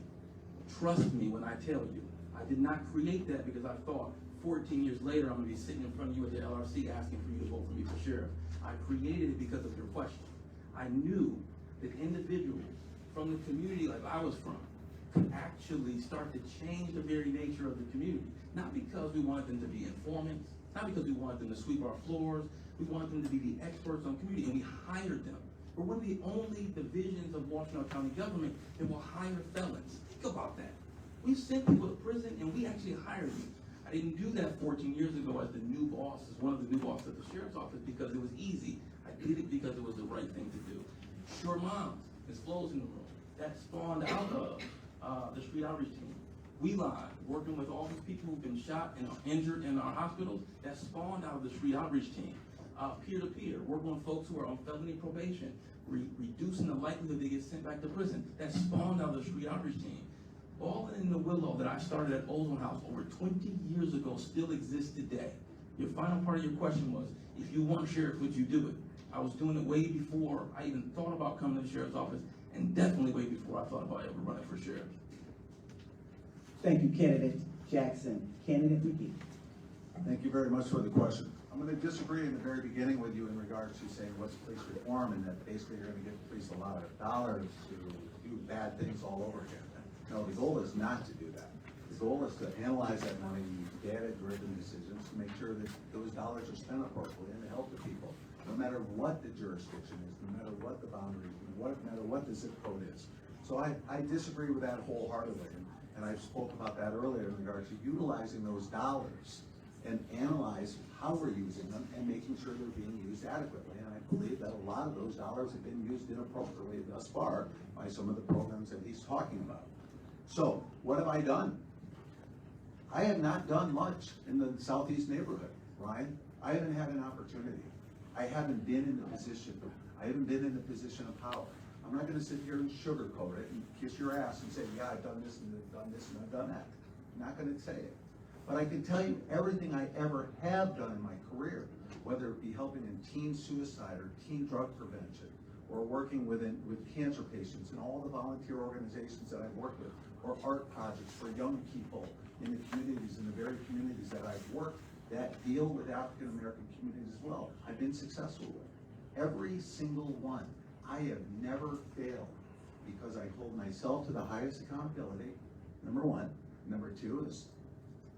trust me when I tell you, I did not create that because I thought 14 years later I'm going to be sitting in front of you at the LRC asking for you to vote for me for sheriff. I created it because of your question. I knew that individuals from the community like I was from could actually start to change the very nature of the community. Not because we wanted them to be informants, not because we wanted them to sweep our floors, we wanted them to be the experts on community, and we hired them. We're one of the only divisions of Washtenaw County government that will hire felons. Think about that. We sent people to prison and we actually hired them. I didn't do that 14 years ago as the new boss, as one of the new bosses at the sheriff's office because it was easy. I did it because it was the right thing to do. Sure Moms, Ms. Flo's in the room. That spawned out of the street outreach team. We Live, working with all these people who've been shot and are injured in our hospitals, that spawned out of the street outreach team. Peer-to-peer, working with folks who are on felony probation, reducing the likelihood they get sent back to prison. That spawned out of the street outreach team. All in the Willow that I started at Ozone House over 20 years ago still exists today. Your final part of your question was, if you weren't sheriff, would you do it? I was doing it way before I even thought about coming to the sheriff's office, and definitely way before I thought about ever running for sheriff. Thank you, Candidate Jackson. Candidate Magee. Thank you very much for the question. I'm going to disagree in the very beginning with you in regards to saying what's police reform and that basically you're going to give the police a lot of dollars to do bad things all over again. No, the goal is not to do that. The goal is to analyze that money and use data-driven decisions to make sure that those dollars are spent appropriately and to help the people, no matter what the jurisdiction is, no matter what the boundaries, no matter what the zip code is. So I disagree with that wholeheartedly, and I spoke about that earlier in regard to utilizing those dollars and analyze how we're using them and making sure they're being used adequately. And I believe that a lot of those dollars have been used inappropriately thus far by some of the programs that he's talking about. So, what have I done? I have not done much in the southeast neighborhood, Ryan. I haven't had an opportunity. I haven't been in the position. I haven't been in the position of power. I'm not going to sit here and sugarcoat it and kiss your ass and say, yeah, I've done this and I've done this and I've done that. I'm not going to say it. But I can tell you everything I ever have done in my career, whether it be helping in teen suicide or teen drug prevention, or working with cancer patients and all the volunteer organizations that I've worked with, or art projects for young people in the communities, in the very communities that I've worked that deal with African American communities as well, I've been successful with. Every single one. I have never failed because I hold myself to the highest accountability, number one. Number two is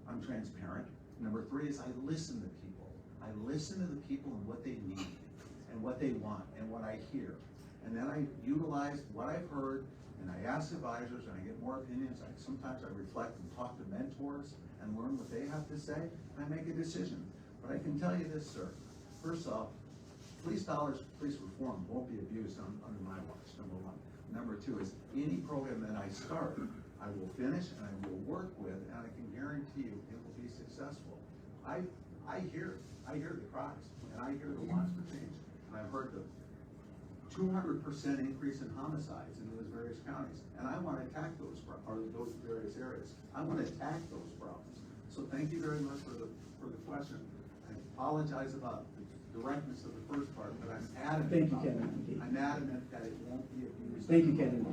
I'm transparent. Number three is I listen to people. I listen to the people and what they need and what they want and what I hear. And then I utilize what I've heard and I ask advisors and I get more opinions. Sometimes I reflect and talk to mentors and learn what they have to say and I make a decision. But I can tell you this, sir. First off, police dollars, police reform won't be abused under my watch, number one. Number two is any program that I start, I will finish and I will work with, and I can guarantee you it will be successful. I hear the cries, and I hear the wants for change. And I've heard the 200% increase in homicides in those various counties, and I want to attack those various areas. I want to attack those problems. So thank you very much for the question. I apologize about the directness of the first part, but I'm adamant. Thank you, Kevin. I'm adamant that it won't be abused. Thank you, Kevin.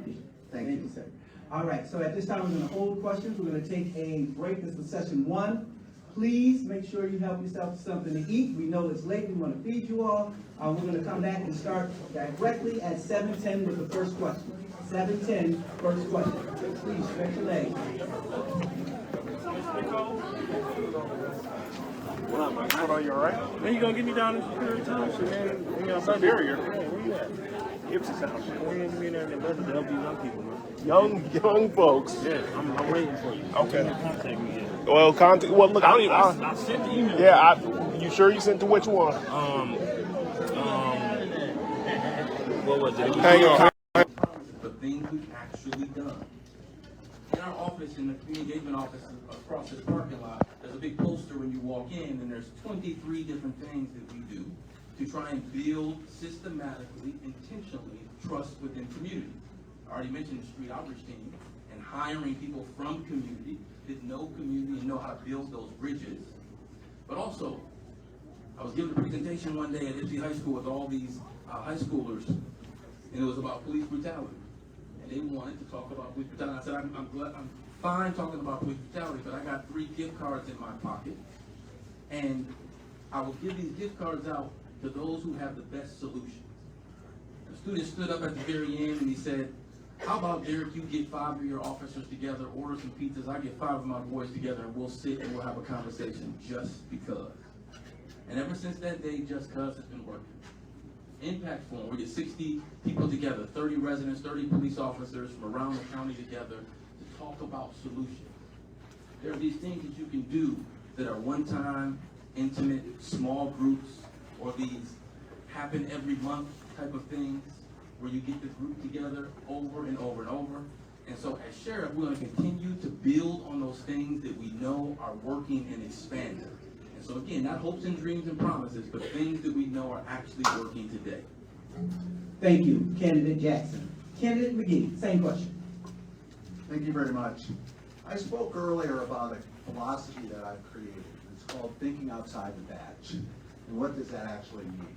Thank you, sir. All right, so at this time, we're going to hold questions. We're going to take a break. This was session one. Please make sure you help yourself to something to eat. We know it's late. We want to feed you all. We're going to come back and start directly at 7:10 with the first question. 7:10, first question. Please stretch your legs. What up, man? How are you, all right? Man, you gonna get me down in Superior Township, man? You know, Superior. Man, where you at? Ipsy Township. Man, you in there in the desert to help these young people, man. Young folks. Yeah, I'm waiting for you. Okay. Contact me yet. Well, look, I don't even. I sent the email. Yeah, you sure you sent to which one? What was it? Hang on. The things we've actually done. In our office, in the community engagement office across this parking lot, there's a big poster when you walk in, and there's 23 different things that we do to try and build systematically, intentionally, trust within community. I already mentioned the street outreach team and hiring people from community that know community and know how to build those bridges. But also, I was giving a presentation one day at Ipsy High School with all these high schoolers, and it was about police brutality. And they wanted to talk about police brutality. I said, I'm fine talking about police brutality, but I got 3 gift cards in my pocket, and I will give these gift cards out to those who have the best solutions. The student stood up at the very end and he said, how about, Derrick, you get 5 of your officers together, order some pizzas, I get 5 of my boys together, and we'll sit and we'll have a conversation just because. And ever since that day, Just Cuz has been working. Impact Forum, we get 60 people together, 30 residents, 30 police officers from around the county together to talk about solutions. There are these things that you can do that are one-time, intimate, small groups, or these happen every month type of things where you get the group together over and over and over. And so as sheriff, we're going to continue to build on those things that we know are working and expanding. And so again, not hopes and dreams and promises, but things that we know are actually working today. Thank you, Candidate Jackson. Candidate Magee, same question. Thank you very much. I spoke earlier about a philosophy that I've created. It's called thinking outside the badge. And what does that actually mean?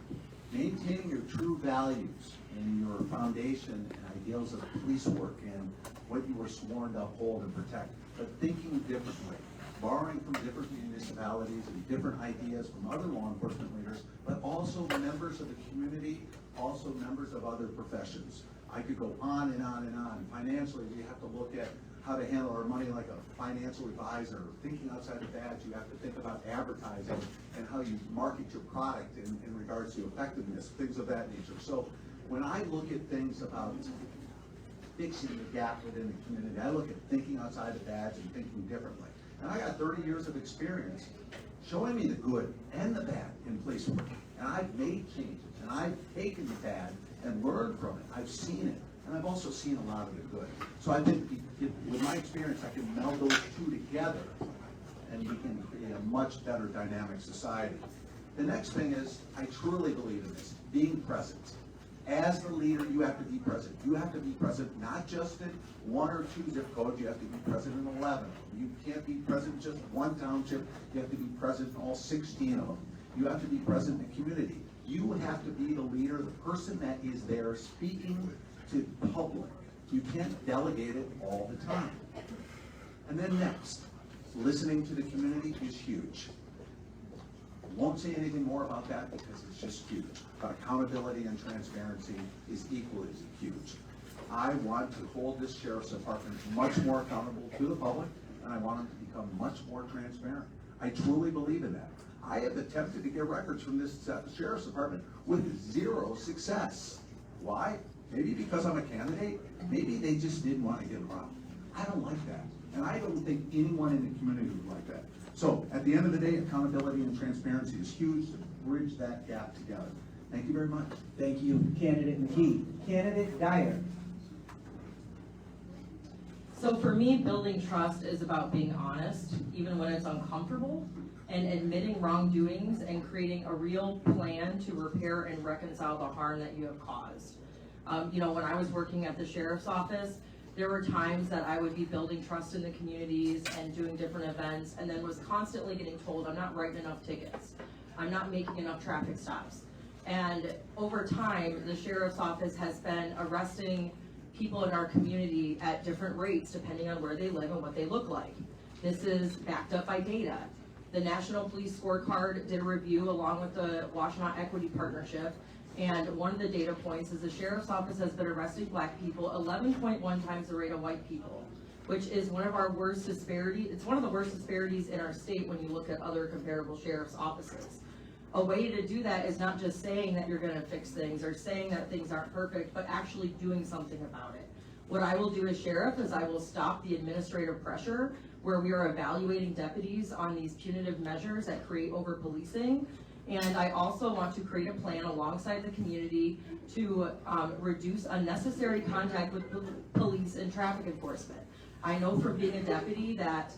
Maintaining your true values and your foundation and ideals of police work and what you were sworn to uphold and protect, but thinking differently, borrowing from different municipalities and different ideas from other law enforcement leaders, but also members of the community, also members of other professions. I could go on and on and on. Financially, we have to look at how to handle our money like a financial advisor. Thinking outside the badge, you have to think about advertising and how you market your product in regards to effectiveness, things of that nature. So when I look at things about fixing the gap within the community, I look at thinking outside the badge and thinking differently. And I got 30 years of experience showing me the good and the bad in police work. And I've made changes, and I've taken the bad and learned from it. I've seen it, and I've also seen a lot of the good. So I think with my experience, I can meld those two together, and we can create a much better dynamic society. The next thing is, I truly believe in this, being present. As the leader, you have to be present. You have to be present not just in 1 or 2 zip codes, you have to be present in 11 of them. You can't be present in just one township, you have to be present in all 16 of them. You have to be present in the community. You have to be the leader, the person that is there speaking to the public. You can't delegate it all the time. And then next, listening to the community is huge. I won't say anything more about that because it's just huge. But accountability and transparency is equally as huge. I want to hold this sheriff's department much more accountable to the public, and I want them to become much more transparent. I truly believe in that. I have attempted to get records from this sheriff's department with 0 success. Why? Maybe because I'm a candidate. Maybe they just didn't want to get around. I don't like that. And I don't think anyone in the community would like that. So at the end of the day, accountability and transparency is huge to bridge that gap together. Thank you very much. Thank you, Candidate Magee. Candidate Dyer. So for me, building trust is about being honest, even when it's uncomfortable, and admitting wrongdoings and creating a real plan to repair and reconcile the harm that you have caused. When I was working at the sheriff's office, there were times that I would be building trust in the communities and doing different events, and then was constantly getting told, I'm not writing enough tickets, I'm not making enough traffic stops. And over time, the sheriff's office has been arresting people in our community at different rates depending on where they live and what they look like. This is backed up by data. The National Police Scorecard did a review along with the Washtenaw Equity Partnership, and one of the data points is the sheriff's office has been arresting black people 11.1 times the rate of white people, which is one of our worst disparities. It's one of the worst disparities in our state when you look at other comparable sheriff's offices. A way to do that is not just saying that you're going to fix things or saying that things aren't perfect, but actually doing something about it. What I will do as sheriff is I will stop the administrative pressure where we are evaluating deputies on these punitive measures that create over-policing. And I also want to create a plan alongside the community to reduce unnecessary contact with police and traffic enforcement. I know from being a deputy that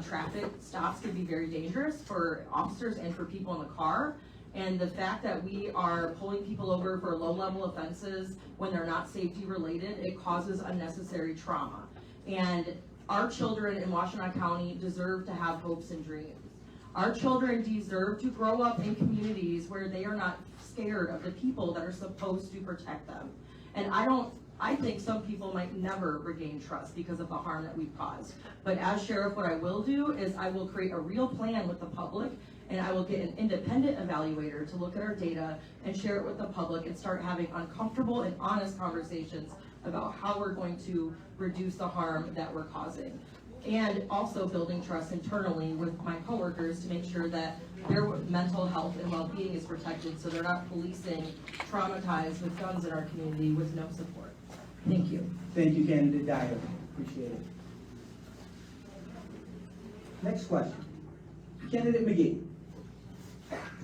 traffic stops can be very dangerous for officers and for people in the car. And the fact that we are pulling people over for low-level offenses when they're not safety related, it causes unnecessary trauma. And our children in Washtenaw County deserve to have hopes and dreams. Our children deserve to grow up in communities where they are not scared of the people that are supposed to protect them. And I think some people might never regain trust because of the harm that we've caused. But as sheriff, what I will do is I will create a real plan with the public, and I will get an independent evaluator to look at our data and share it with the public and start having uncomfortable and honest conversations about how we're going to reduce the harm that we're causing. And also building trust internally with my coworkers to make sure that their mental health and well-being is protected so they're not policing traumatized with guns in our community with no support. Thank you. Thank you, Candidate Dyer. Appreciate it. Next question. Candidate Magee.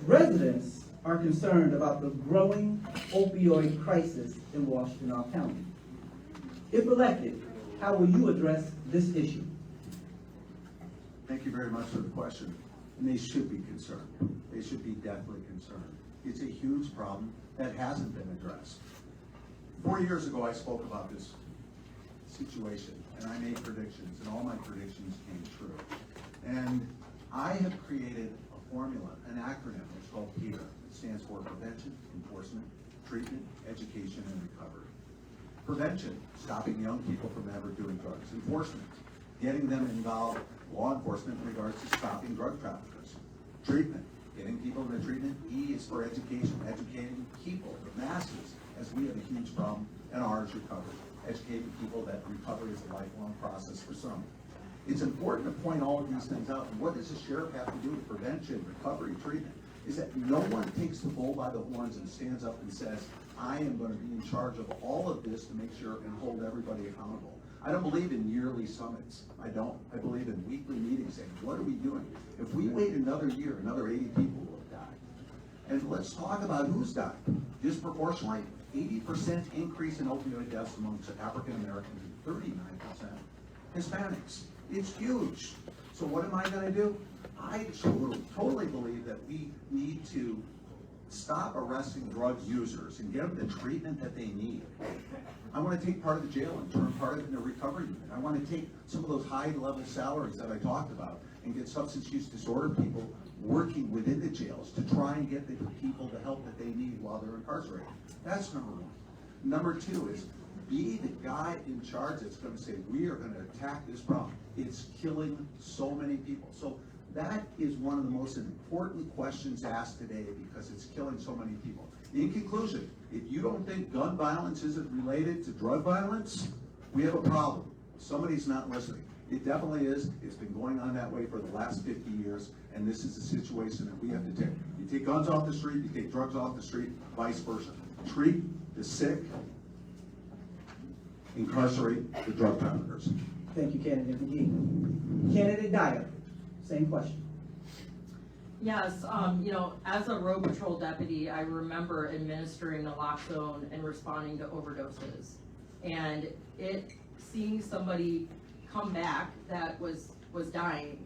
Residents are concerned about the growing opioid crisis in Washtenaw County. If elected, how will you address this issue? Thank you very much for the question. And they should be concerned. They should be definitely concerned. It's a huge problem that hasn't been addressed. 4 years ago, I spoke about this situation, and I made predictions, and all my predictions came true. And I have created a formula, an acronym, it's called PETER. It stands for Prevention, Enforcement, Treatment, Education, and Recovery. Prevention, stopping young people from ever doing drugs. Enforcement, getting them involved, law enforcement in regards to stopping drug traffickers. Treatment, getting people into treatment. E is for education, educating people, the masses, as we have a huge problem, and R is recovery, educating people that recovery is a lifelong process for some. It's important to point all of these things out. And what does the sheriff have to do with prevention, recovery, treatment? Is that no one takes the bull by the horns and stands up and says, I am going to be in charge of all of this to make sure and hold everybody accountable. I don't believe in yearly summits. I don't. I believe in weekly meetings saying, what are we doing? If we wait another year, another 80 people will have died. And let's talk about who's died. Disproportionately, 80% increase in opioid deaths amongst African Americans and 39% Hispanics. It's huge. So what am I going to do? I totally believe that we need to stop arresting drug users and get them the treatment that they need. I want to take part of the jail and turn part of it into a recovery unit. I want to take some of those high-level salaries that I talked about and get substance use disorder people working within the jails to try and get the people the help that they need while they're incarcerated. That's number one. Number two is be the guy in charge that's going to say, we are going to attack this problem. It's killing so many people. So that is one of the most important questions asked today because it's killing so many people. In conclusion, if you don't think gun violence isn't related to drug violence, we have a problem. Somebody's not listening. It definitely is. It's been going on that way for the last 50 years, and this is a situation that we have to take. You take guns off the street, you take drugs off the street, vice versa. Treat the sick, incarcerate the drug traffickers. Thank you, Candidate Magee. Candidate Dyer, same question. Yes, as a road patrol deputy, I remember administering naloxone and responding to overdoses. And seeing somebody come back that was dying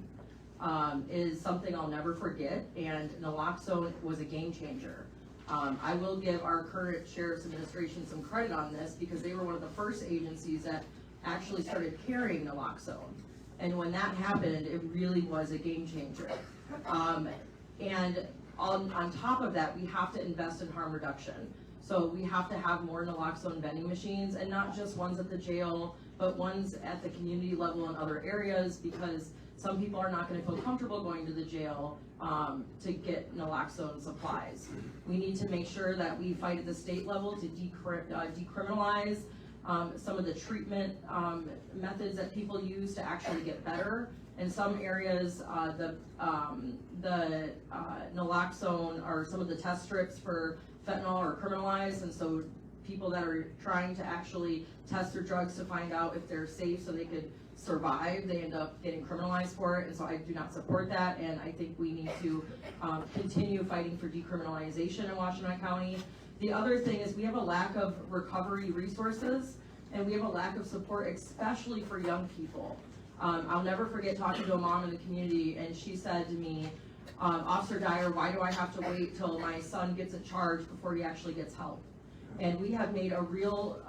is something I'll never forget, and naloxone was a game changer. I will give our current Sheriff's Administration some credit on this because they were one of the first agencies that actually started carrying naloxone. And when that happened, it really was a game changer. And on top of that, we have to invest in harm reduction. So we have to have more naloxone vending machines, and not just ones at the jail, but ones at the community level in other areas, because some people are not going to feel comfortable going to the jail to get naloxone supplies. We need to make sure that we fight at the state level to decriminalize some of the treatment methods that people use to actually get better. In some areas, the naloxone or some of the test strips for fentanyl are criminalized, and so people that are trying to actually test their drugs to find out if they're safe so they could survive, they end up getting criminalized for it, and so I do not support that, and I think we need to continue fighting for decriminalization in Washtenaw County. The other thing is we have a lack of recovery resources, and we have a lack of support, especially for young people. I'll never forget talking to a mom in the community, and she said to me, Officer Dyer, why do I have to wait till my son gets a charge before he actually gets help? And we have made a real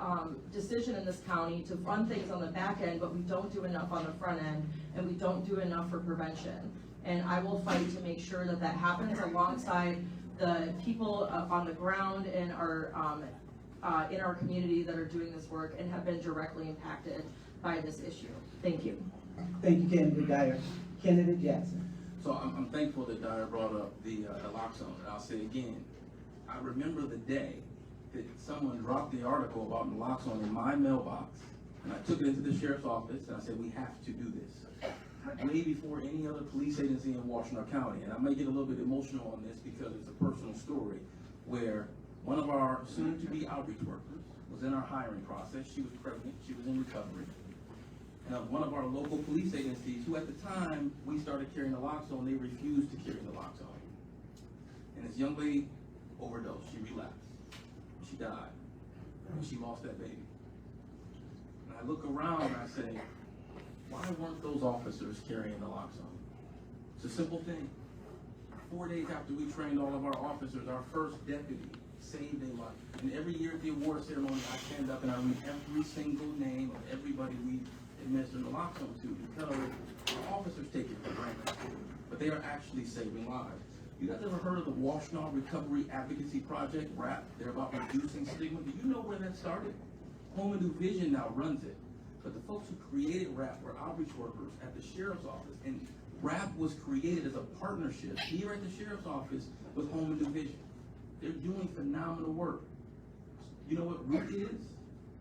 decision in this county to fund things on the back end, but we don't do enough on the front end, and we don't do enough for prevention. And I will fight to make sure that that happens alongside the people on the ground in our community that are doing this work and have been directly impacted by this issue. Thank you. Thank you, Candidate Dyer. Candidate Jackson. So I'm thankful that Dyer brought up the naloxone. And I'll say again, I remember the day that someone dropped the article about naloxone in my mailbox, and I took it into the sheriff's office, and I said, we have to do this. Way before any other police agency in Washtenaw County. And I may get a little bit emotional on this because it's a personal story, where one of our soon-to-be outreach workers was in our hiring process. She was pregnant. She was in recovery. And one of our local police agencies, who at the time we started carrying naloxone, they refused to carry naloxone. And this young lady overdosed. She relapsed. She died. And she lost that baby. And I look around and I say, why weren't those officers carrying naloxone? It's a simple thing. 4 days after we trained all of our officers, our first deputy saved a life. And every year at the award ceremony, I stand up and I read every single name of everybody we administer naloxone to because our officers take it for granted, but they are actually saving lives. You guys ever heard of the Washtenaw Recovery Advocacy Project, RAP? They're about reducing stigma. Do you know where that started? Home and New Vision now runs it. But the folks who created RAP were outreach workers at the Sheriff's Office. And RAP was created as a partnership here at the Sheriff's Office with Home and New Vision. They're doing phenomenal work. You know what ROOT is?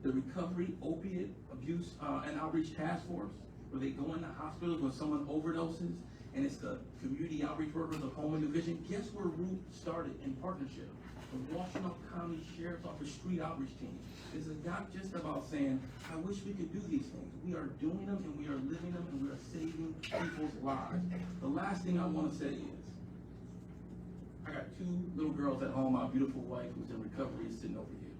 The Recovery Opiate Abuse and Outreach Task Force, where they go into hospitals when someone overdoses, and it's the community outreach workers of Home and New Vision. Guess where ROOT started in partnership? The Washtenaw County Sheriff's Office Street Outreach Team. This is not just about saying, I wish we could do these things. We are doing them, and we are living them, and we are saving people's lives. The last thing I want to say is, I got 2 little girls at home. My beautiful wife, who's in recovery, is sitting over here.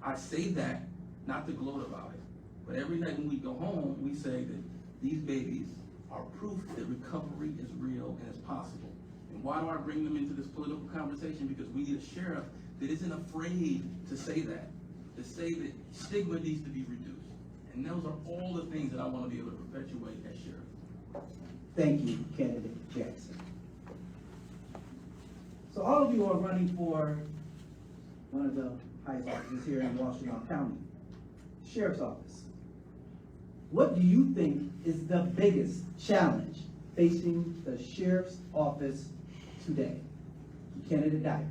I say that not to gloat about it, but every night when we go home, we say that these babies are proof that recovery is real and it's possible. And why do I bring them into this political conversation? Because we need a sheriff that isn't afraid to say that, to say that stigma needs to be reduced. And those are all the things that I want to be able to perpetuate as sheriff. Thank you, candidate Jackson. So all of you are running for one of the highest offices here in Washtenaw County, Sheriff's Office. What do you think is the biggest challenge facing the Sheriff's Office today? Candidate Dyer.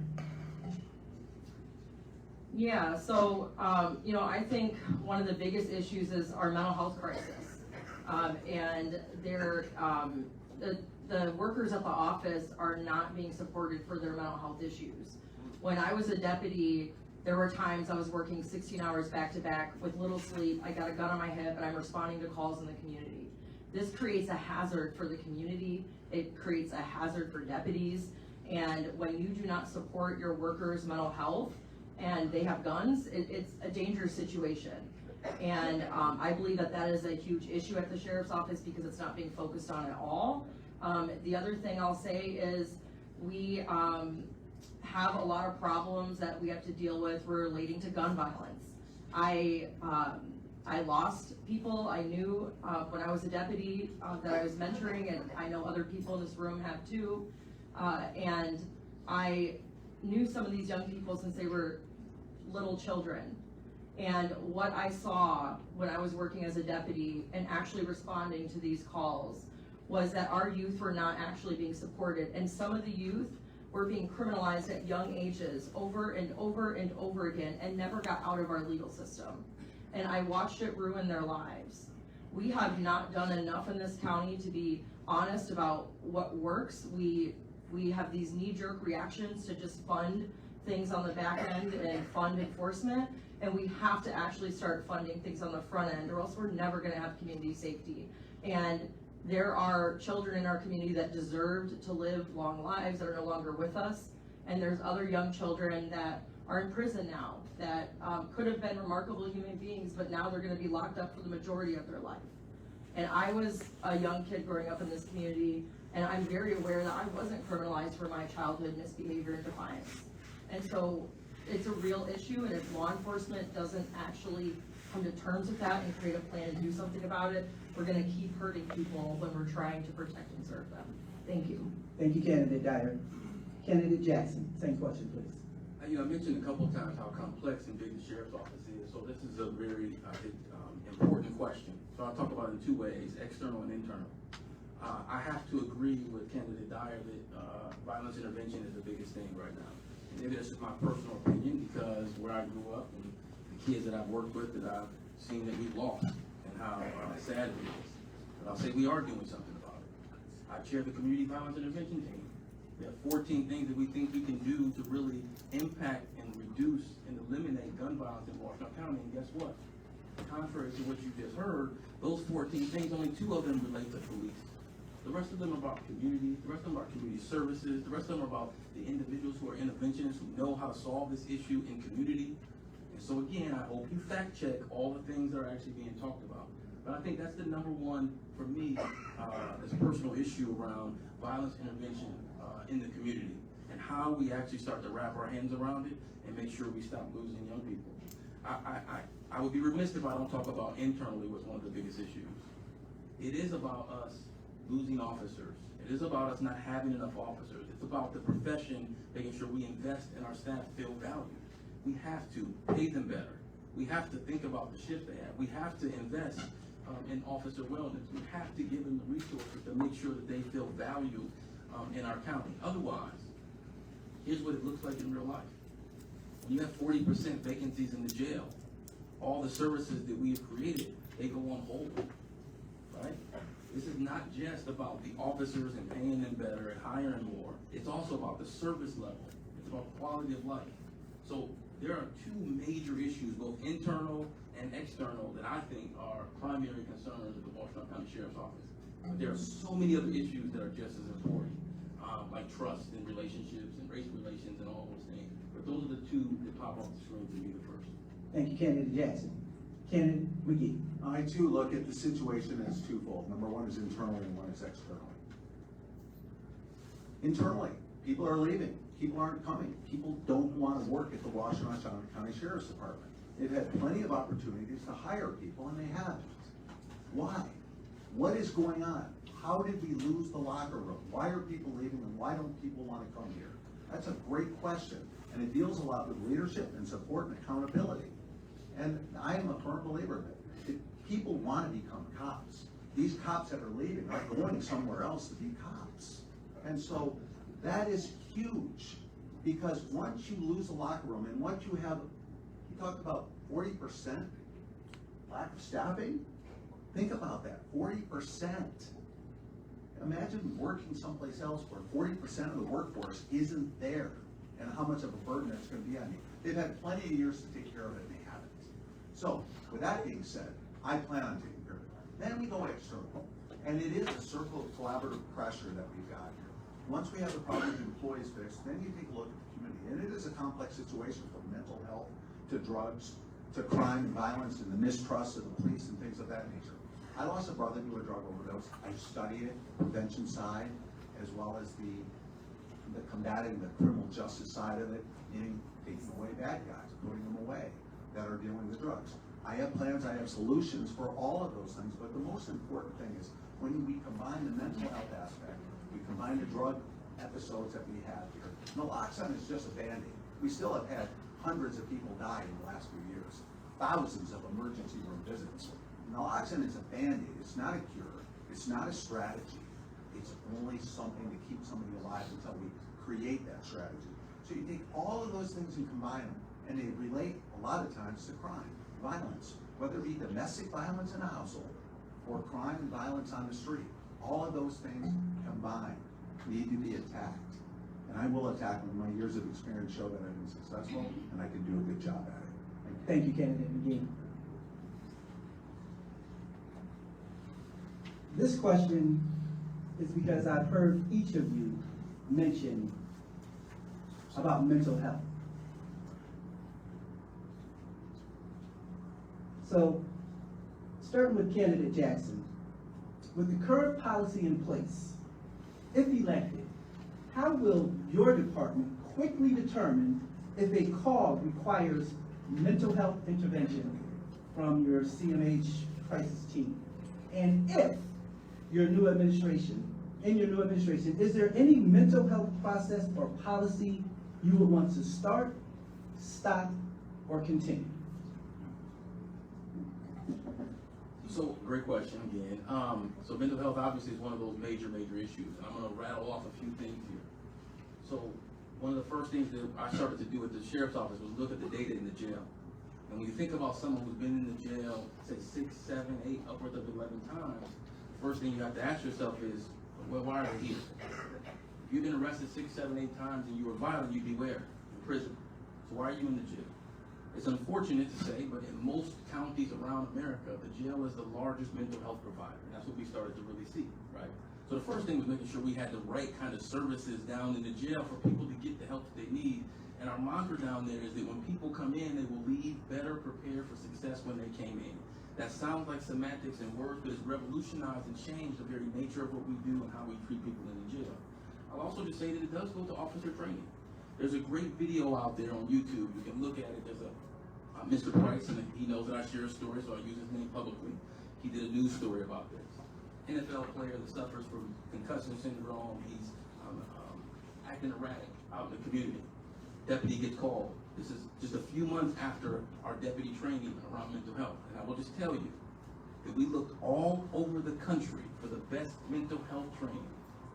Yeah, so, I think one of the biggest issues is our mental health crisis. And the workers at the office are not being supported for their mental health issues. When I was a deputy, there were times I was working 16 hours back to back with little sleep. I got a gun on my hip and I'm responding to calls in the community. This creates a hazard for the community. It creates a hazard for deputies. And when you do not support your workers' mental health and they have guns, it's a dangerous situation. And I believe that is a huge issue at the Sheriff's Office because it's not being focused on at all. The other thing I'll say is we have a lot of problems that we have to deal with relating to gun violence. I lost people I knew when I was a deputy that I was mentoring, and I know other people in this room have too. And I knew some of these young people since they were little children. And what I saw when I was working as a deputy and actually responding to these calls was that our youth were not actually being supported. And some of the youth were being criminalized at young ages over and over and over again and never got out of our legal system. And I watched it ruin their lives. We have not done enough in this county to be honest about what works. We have these knee-jerk reactions to just fund things on the back end and fund enforcement. And we have to actually start funding things on the front end, or else we're never gonna have community safety. And there are children in our community that deserved to live long lives that are no longer with us. And there's other young children that are in prison now that could have been remarkable human beings, but now they're gonna be locked up for the majority of their life. And I was a young kid growing up in this community, and I'm very aware that I wasn't criminalized for my childhood misbehavior and defiance. And so it's a real issue, and if law enforcement doesn't actually come to terms with that and create a plan to do something about it, we're gonna keep hurting people when we're trying to protect and serve them. Thank you. Thank you, Candidate Dyer. Candidate Jackson, same question, please. I mentioned a couple of times how complex and big the Sheriff's Office is, so this is a very important question. So I'll talk about it in 2 ways, external and internal. I have to agree with Candidate Dyer that violence intervention is the biggest thing right now. Maybe that's just my personal opinion because where I grew up and the kids that I've worked with that I've seen that we've lost and how sad it is. But I'll say we are doing something about it. I chair the Community Violence Intervention Team. We have 14 things that we think we can do to really impact and reduce and eliminate gun violence in Washtenaw County. And guess what? Contrary to what you just heard, those 14 things, only 2 of them relate to police. The rest of them are about community, the rest of them are community services, the rest of them are about the individuals who are interventionists who know how to solve this issue in community. And so again, I hope you fact check all the things that are actually being talked about. But I think that's the #1 for me, this personal issue around violence intervention in the community and how we actually start to wrap our hands around it and make sure we stop losing young people. I would be remiss if I don't talk about internally what's one of the biggest issues. It is about us losing officers. It is about us not having enough officers. It's about the profession making sure we invest in our staff feel valued. We have to pay them better. We have to think about the shift they have. We have to invest in officer wellness. We have to give them the resources to make sure that they feel valued in our county. Otherwise, here's what it looks like in real life. When you have 40% vacancies in the jail, all the services that we have created, they go on hold, right? This is not just about the officers and paying them better and hiring more. It's also about the service level. It's about quality of life. So there are two major issues, both internal and external, that I think are primary concerns of the Washtenaw County Sheriff's Office. But there are so many other issues that are just as important, like trust and relationships and race relations and all those things. But those are the two that pop off the screen to me the first. Thank you, Candidate Jackson. Candidate Magee. I too look at the situation as twofold. Number one is internally and one is externally. Internally, people are leaving. People aren't coming. People don't want to work at the Washtenaw County Sheriff's Department. They've had plenty of opportunities to hire people and they haven't. Why? What is going on? How did we lose the locker room? Why are people leaving and why don't people want to come here? That's a great question. And it deals a lot with leadership and support and accountability. And I am a firm believer that people want to become cops. These cops that are leaving are going somewhere else to be cops. And so that is huge, because once you lose the locker room and once you have, you talked about 40% lack of staffing. Think about that, 40%. Imagine working someplace else where 40% of the workforce isn't there, and how much of a burden that's going to be on you. They've had plenty of years to take care of it, and they haven't. So, with that being said, I plan on taking care of it. Then we go external, and it is a circle of collaborative pressure that we've got here. Once we have the problem with employees fixed, then you take a look at the community, and it is a complex situation from mental health to drugs to crime and violence and the mistrust of the police and things of that nature. I lost a brother to a drug overdose. I studied it, prevention side, as well as the combating the criminal justice side of it, meaning taking away bad guys, putting them away that are dealing with drugs. I have plans, I have solutions for all of those things, but the most important thing is when we combine the mental health aspect, we combine the drug episodes that we have here. Naloxone is just a Band-Aid. We still have had hundreds of people die in the last few years, thousands of emergency room visits. Naloxone is a Band-Aid. It's not a cure. It's not a strategy. It's only something to keep somebody alive until we create that strategy. So you take all of those things and combine them, and they relate a lot of times to crime, violence, whether it be domestic violence in a household or crime and violence on the street. All of those things combined need to be attacked. And I will attack them. My years of experience show that I've been successful and I can do a good job at it. Thank you, Candidate Magee. This question is because I've heard each of you mention about mental health. So, starting with Candidate Jackson, with the current policy in place, if elected, how will your department quickly determine if a call requires mental health intervention from your CMH crisis team? And if in your new administration, is there any mental health process or policy you would want to start, stop, or continue? So, great question again. So mental health obviously is one of those major issues, and I'm going to rattle off a few things here. So, one of the first things that I started to do at the sheriff's office was look at the data in the jail. And when you think about someone who's been in the jail, say 6, 7, 8, upwards of 11 times, the first thing you have to ask yourself is, well, why are they here? If you've been arrested 6, 7, 8 times and you were violent, you'd be where? In prison. So why are you in the jail? It's unfortunate to say, but in most counties around America, the jail is the largest mental health provider. And that's what we started to really see, right? So the first thing was making sure we had the right kind of services down in the jail for people to get the help that they need. And our mantra down there is that when people come in, they will leave better prepared for success when they came in. That sounds like semantics and words, but it's revolutionized and changed the very nature of what we do and how we treat people in the jail. I'll also just say that it does go to officer training. There's a great video out there on YouTube. You can look at it. There's a Mr. Price, and he knows that I share a story, so I use his name publicly. He did a news story about this. NFL player that suffers from concussion syndrome. He's acting erratic out in the community. Deputy gets called. This is just a few months after our deputy training around mental health. And I will just tell you that we looked all over the country for the best mental health training,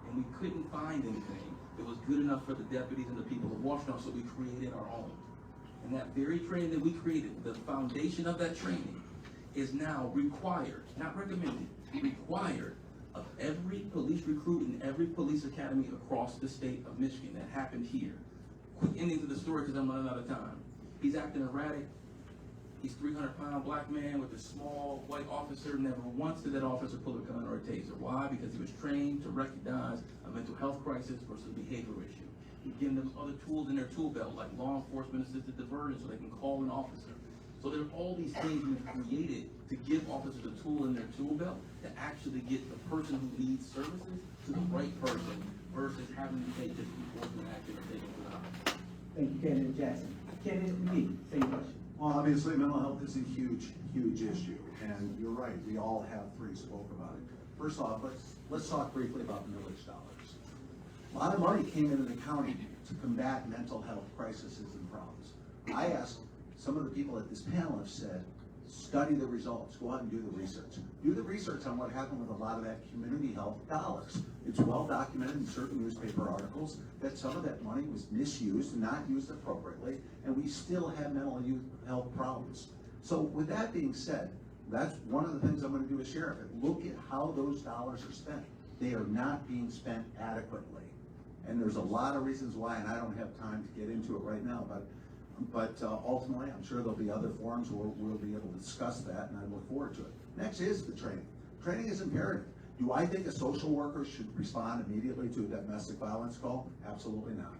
and we couldn't find anything that was good enough for the deputies and the people of Washtenaw, so we created our own. And that very training that we created, the foundation of that training, is now required, not recommended, required of every police recruit in every police academy across the state of Michigan. That happened here. Quick ending to the story because I'm running out of time. He's acting erratic. He's a 300-pound black man with a small white officer. Never once did that officer pull a gun or a taser. Why? Because he was trained to recognize a mental health crisis versus a behavioral issue. We've given them other tools in their tool belt, like law enforcement assisted diversion, so they can call an officer. So there are all these things we've created to give officers a tool in their tool belt to actually get the person who needs services to the right person versus having to take this enforcement action or take them to the hospital. Thank you, Candidate Jackson. Candidate Magee, same question. Well, obviously, mental health is a huge, huge issue, and you're right, we all have three spoke about it. First off, let's talk briefly about millage dollars. A lot of money came into the county to combat mental health crises and problems. I asked, some of the people at this panel have said, study the results, go out and do the research. Do the research on what happened with a lot of that community health dollars. It's well documented in certain newspaper articles that some of that money was misused and not used appropriately, and we still have mental health problems. So with that being said, that's one of the things I'm going to do as sheriff. Look at how those dollars are spent. They are not being spent adequately. And there's a lot of reasons why, and I don't have time to get into it right now, but ultimately, I'm sure there'll be other forums where we'll be able to discuss that, and I look forward to it. Next is the training. Training is imperative. Do I think a social worker should respond immediately to a domestic violence call? Absolutely not.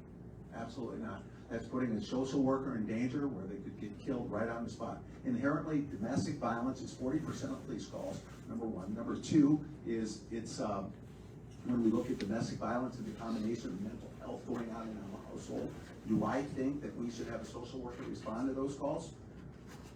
Absolutely not. That's putting a social worker in danger where they could get killed right on the spot. Inherently, domestic violence is 40% of police calls, number one. Number two is when we look at domestic violence and the combination of mental health going on in our household, do I think that we should have a social worker respond to those calls?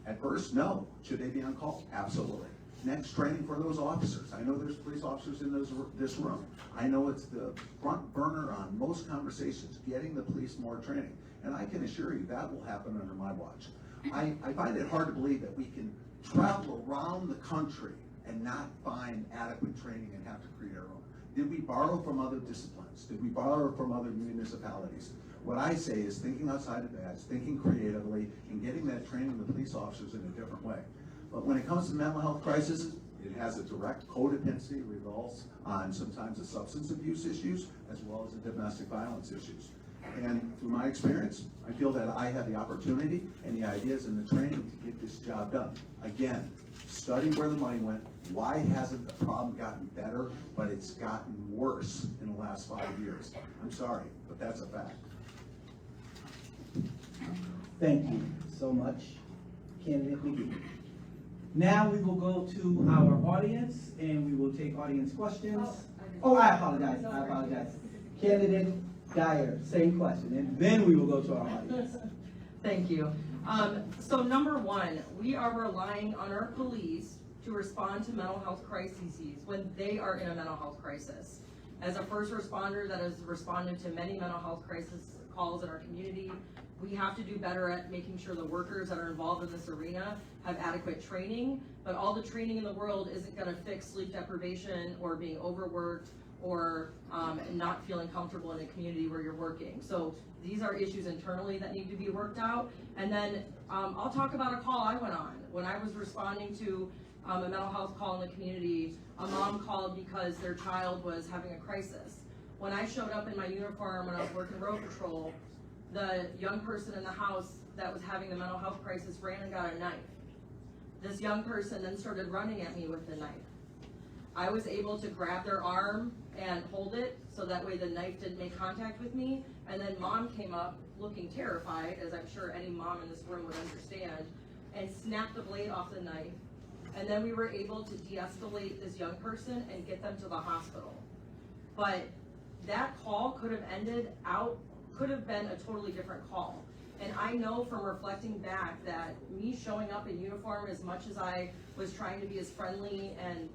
At first, no. Should they be on call? Absolutely. Next, training for those officers. I know there's police officers in this room. I know it's the front burner on most conversations, getting the police more training. And I can assure you that will happen under my watch. I find it hard to believe that we can travel around the country and not find adequate training and have to create our own. Did we borrow from other disciplines? Did we borrow from other municipalities? What I say is thinking outside the box, thinking creatively, and getting that training to police officers in a different way. But when it comes to mental health crises, it has a direct codependency, revolves on sometimes the substance abuse issues as well as the domestic violence issues. And through my experience, I feel that I have the opportunity and the ideas and the training to get this job done. Again, study where the money went. Why hasn't the problem gotten better, but it's gotten worse in the last 5 years? I'm sorry, but that's a fact. Thank you so much, Candidate Magee. Now we will go to our audience and we will take audience questions. I apologize. Candidate Dyer, same question, and then we will go to our audience. Thank you. So number one, we are relying on our police to respond to mental health crises when they are in a mental health crisis. As a first responder that has responded to many mental health crisis calls in our community, we have to do better at making sure the workers that are involved in this arena have adequate training, but all the training in the world isn't going to fix sleep deprivation or being overworked or not feeling comfortable in a community where you're working. So these are issues internally that need to be worked out. And then I'll talk about a call I went on. When I was responding to a mental health call in the community, a mom called because their child was having a crisis. When I showed up in my uniform when I was working road patrol, the young person in the house that was having the mental health crisis ran and got a knife. This young person then started running at me with the knife. I was able to grab their arm and hold it so that way the knife didn't make contact with me. And then mom came up looking terrified, as I'm sure any mom in this room would understand, and snapped the blade off the knife. And then we were able to de-escalate this young person and get them to the hospital. But that call could have been a totally different call. And I know from reflecting back that me showing up in uniform, as much as I was trying to be as friendly and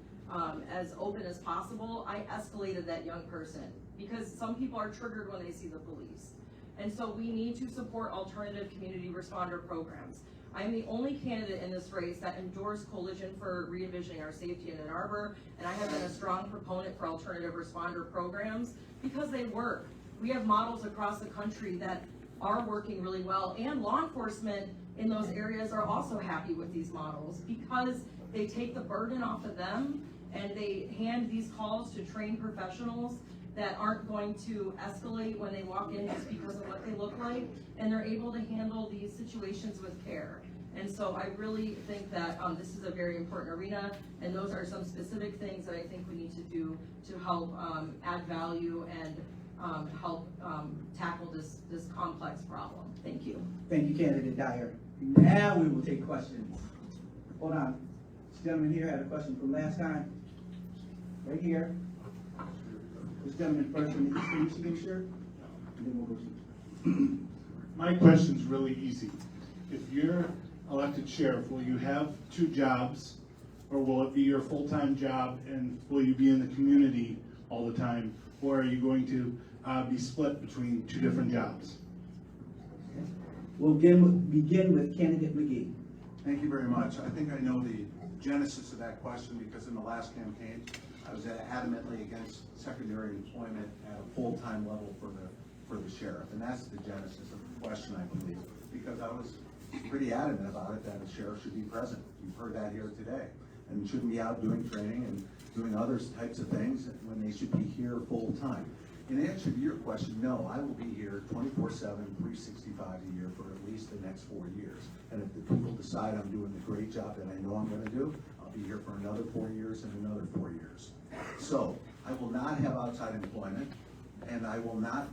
as open as possible, I escalated that young person, because some people are triggered when they see the police. And so we need to support alternative community responder programs. I am the only candidate in this race that endorsed Coalition for Re-envisioning Our Safety in Ann Arbor, and I have been a strong proponent for alternative responder programs because they work. We have models across the country that are working really well, and law enforcement in those areas are also happy with these models because they take the burden off of them and they hand these calls to trained professionals that aren't going to escalate when they walk in just because of what they look like, and they're able to handle these situations with care. And so I really think that this is a very important arena, and those are some specific things that I think we need to do to help add value and help tackle this complex problem. Thank you. Thank you, Candidate Dyer. Now we will take questions. Hold on. This gentleman here had a question from last time. Right here. This gentleman first from the Eastern Michigan shirt, and then we'll go to. My question's really easy. If you're elected sheriff, will you have two jobs, or will it be your full-time job, and will you be in the community all the time, or are you going to be split between two different jobs? We'll begin with Candidate Magee. Thank you very much. I think I know the genesis of that question because in the last campaign, I was adamantly against secondary employment at a full-time level for the sheriff. And that's the genesis of the question, I believe, because I was pretty adamant about it, that a sheriff should be present. You've heard that here today. And shouldn't be out doing training and doing other types of things when they should be here full-time. In answer to your question, no, I will be here 24/7, 365 a year for at least the next 4 years. And if the people decide I'm doing the great job that I know I'm going to do, I'll be here for another 4 years and another 4 years. So I will not have outside employment, and I will not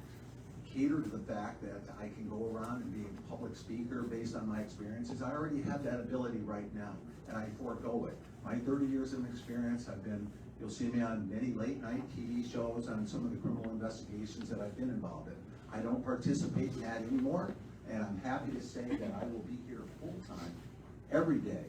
cater to the fact that I can go around and be a public speaker based on my experiences. I already have that ability right now, and I forego it. My 30 years of experience, you'll see me on many late night TV shows on some of the criminal investigations that I've been involved in. I don't participate in that anymore, and I'm happy to say that I will be here full-time every day,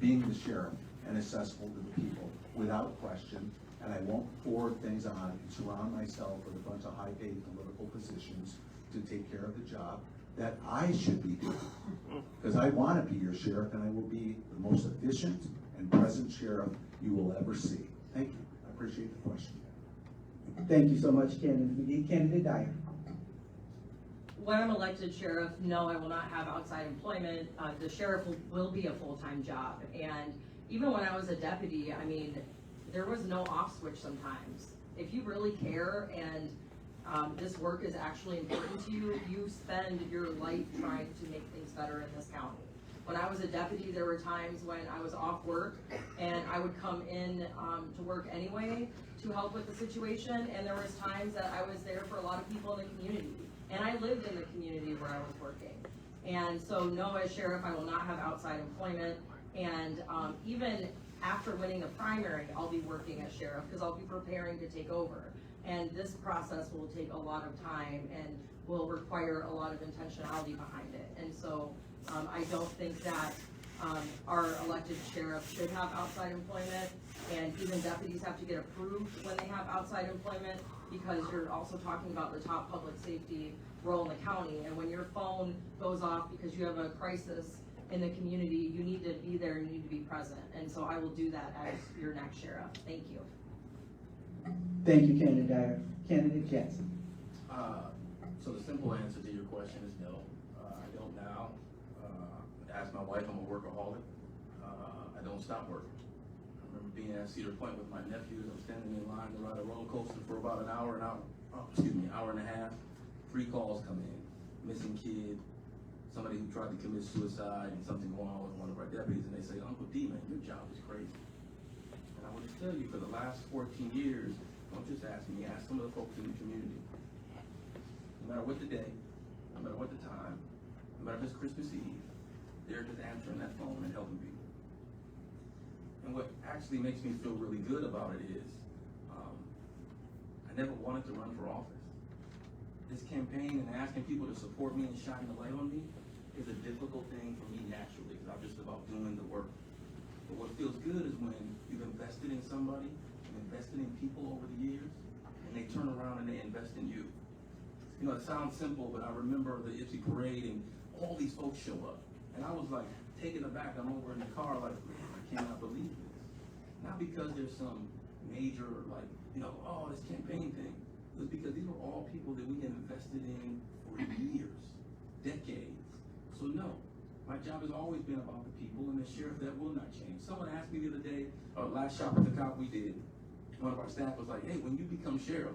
being the sheriff and accessible to the people without question, and I won't forward things on and surround myself with a bunch of high-paid political positions to take care of the job that I should be doing. Because I want to be your sheriff, and I will be the most efficient and present sheriff you will ever see. Thank you. I appreciate the question. Thank you so much, Candidate Magee. Candidate Dyer. When I'm elected sheriff, no, I will not have outside employment. The sheriff will be a full-time job. And even when I was a deputy, I mean, there was no off switch sometimes. If you really care and this work is actually important to you, you spend your life trying to make things better in this county. When I was a deputy, there were times when I was off work and I would come in to work anyway to help with the situation, and there was times that I was there for a lot of people in the community, and I lived in the community where I was working. And so no, as sheriff, I will not have outside employment, and even after winning the primary, I'll be working as sheriff because I'll be preparing to take over. And this process will take a lot of time and will require a lot of intentionality behind it. And so I don't think that our elected sheriff should have outside employment, and even deputies have to get approved when they have outside employment, because you're also talking about the top public safety role in the county. And when your phone goes off because you have a crisis in the community, you need to be there, you need to be present. And so I will do that as your next sheriff. Thank you. Thank you, Candidate Dyer. Candidate Jackson. So the simple answer to your question is no. I don't now. Ask my wife, I'm a workaholic. I don't stop working. I remember being at Cedar Point with my nephews. I'm standing in line to ride a roller coaster for about an hour and a half. 3 calls come in. Missing kid, somebody who tried to commit suicide, and something going on with one of our deputies, and they say, Uncle D, man, your job is crazy. And I want to tell you, for the last 14 years, don't just ask me, ask some of the folks in the community. No matter what the day, no matter what the time, no matter if it's Christmas Eve, they're just answering that phone and helping people. And what actually makes me feel really good about it is, I never wanted to run for office. this campaign and asking people to support me and shine the light on me is a difficult thing for me naturally, because I'm just about doing the work. But what feels good is when you've invested in somebody, and invested in people over the years, and they turn around and they invest in you. You know, it sounds simple, but I remember the Ipsy parade and all these folks show up. And I was like taken aback. I'm over in the car like, I cannot believe this. Not because there's some major, like, you know, oh, this campaign thing. It was because these were all people that we had invested in for years, decades. So no, my job has always been about the people, and the sheriff, that will not change. Someone asked me the other day, last shop at the cop we did, one of our staff was like, hey, when you become sheriff,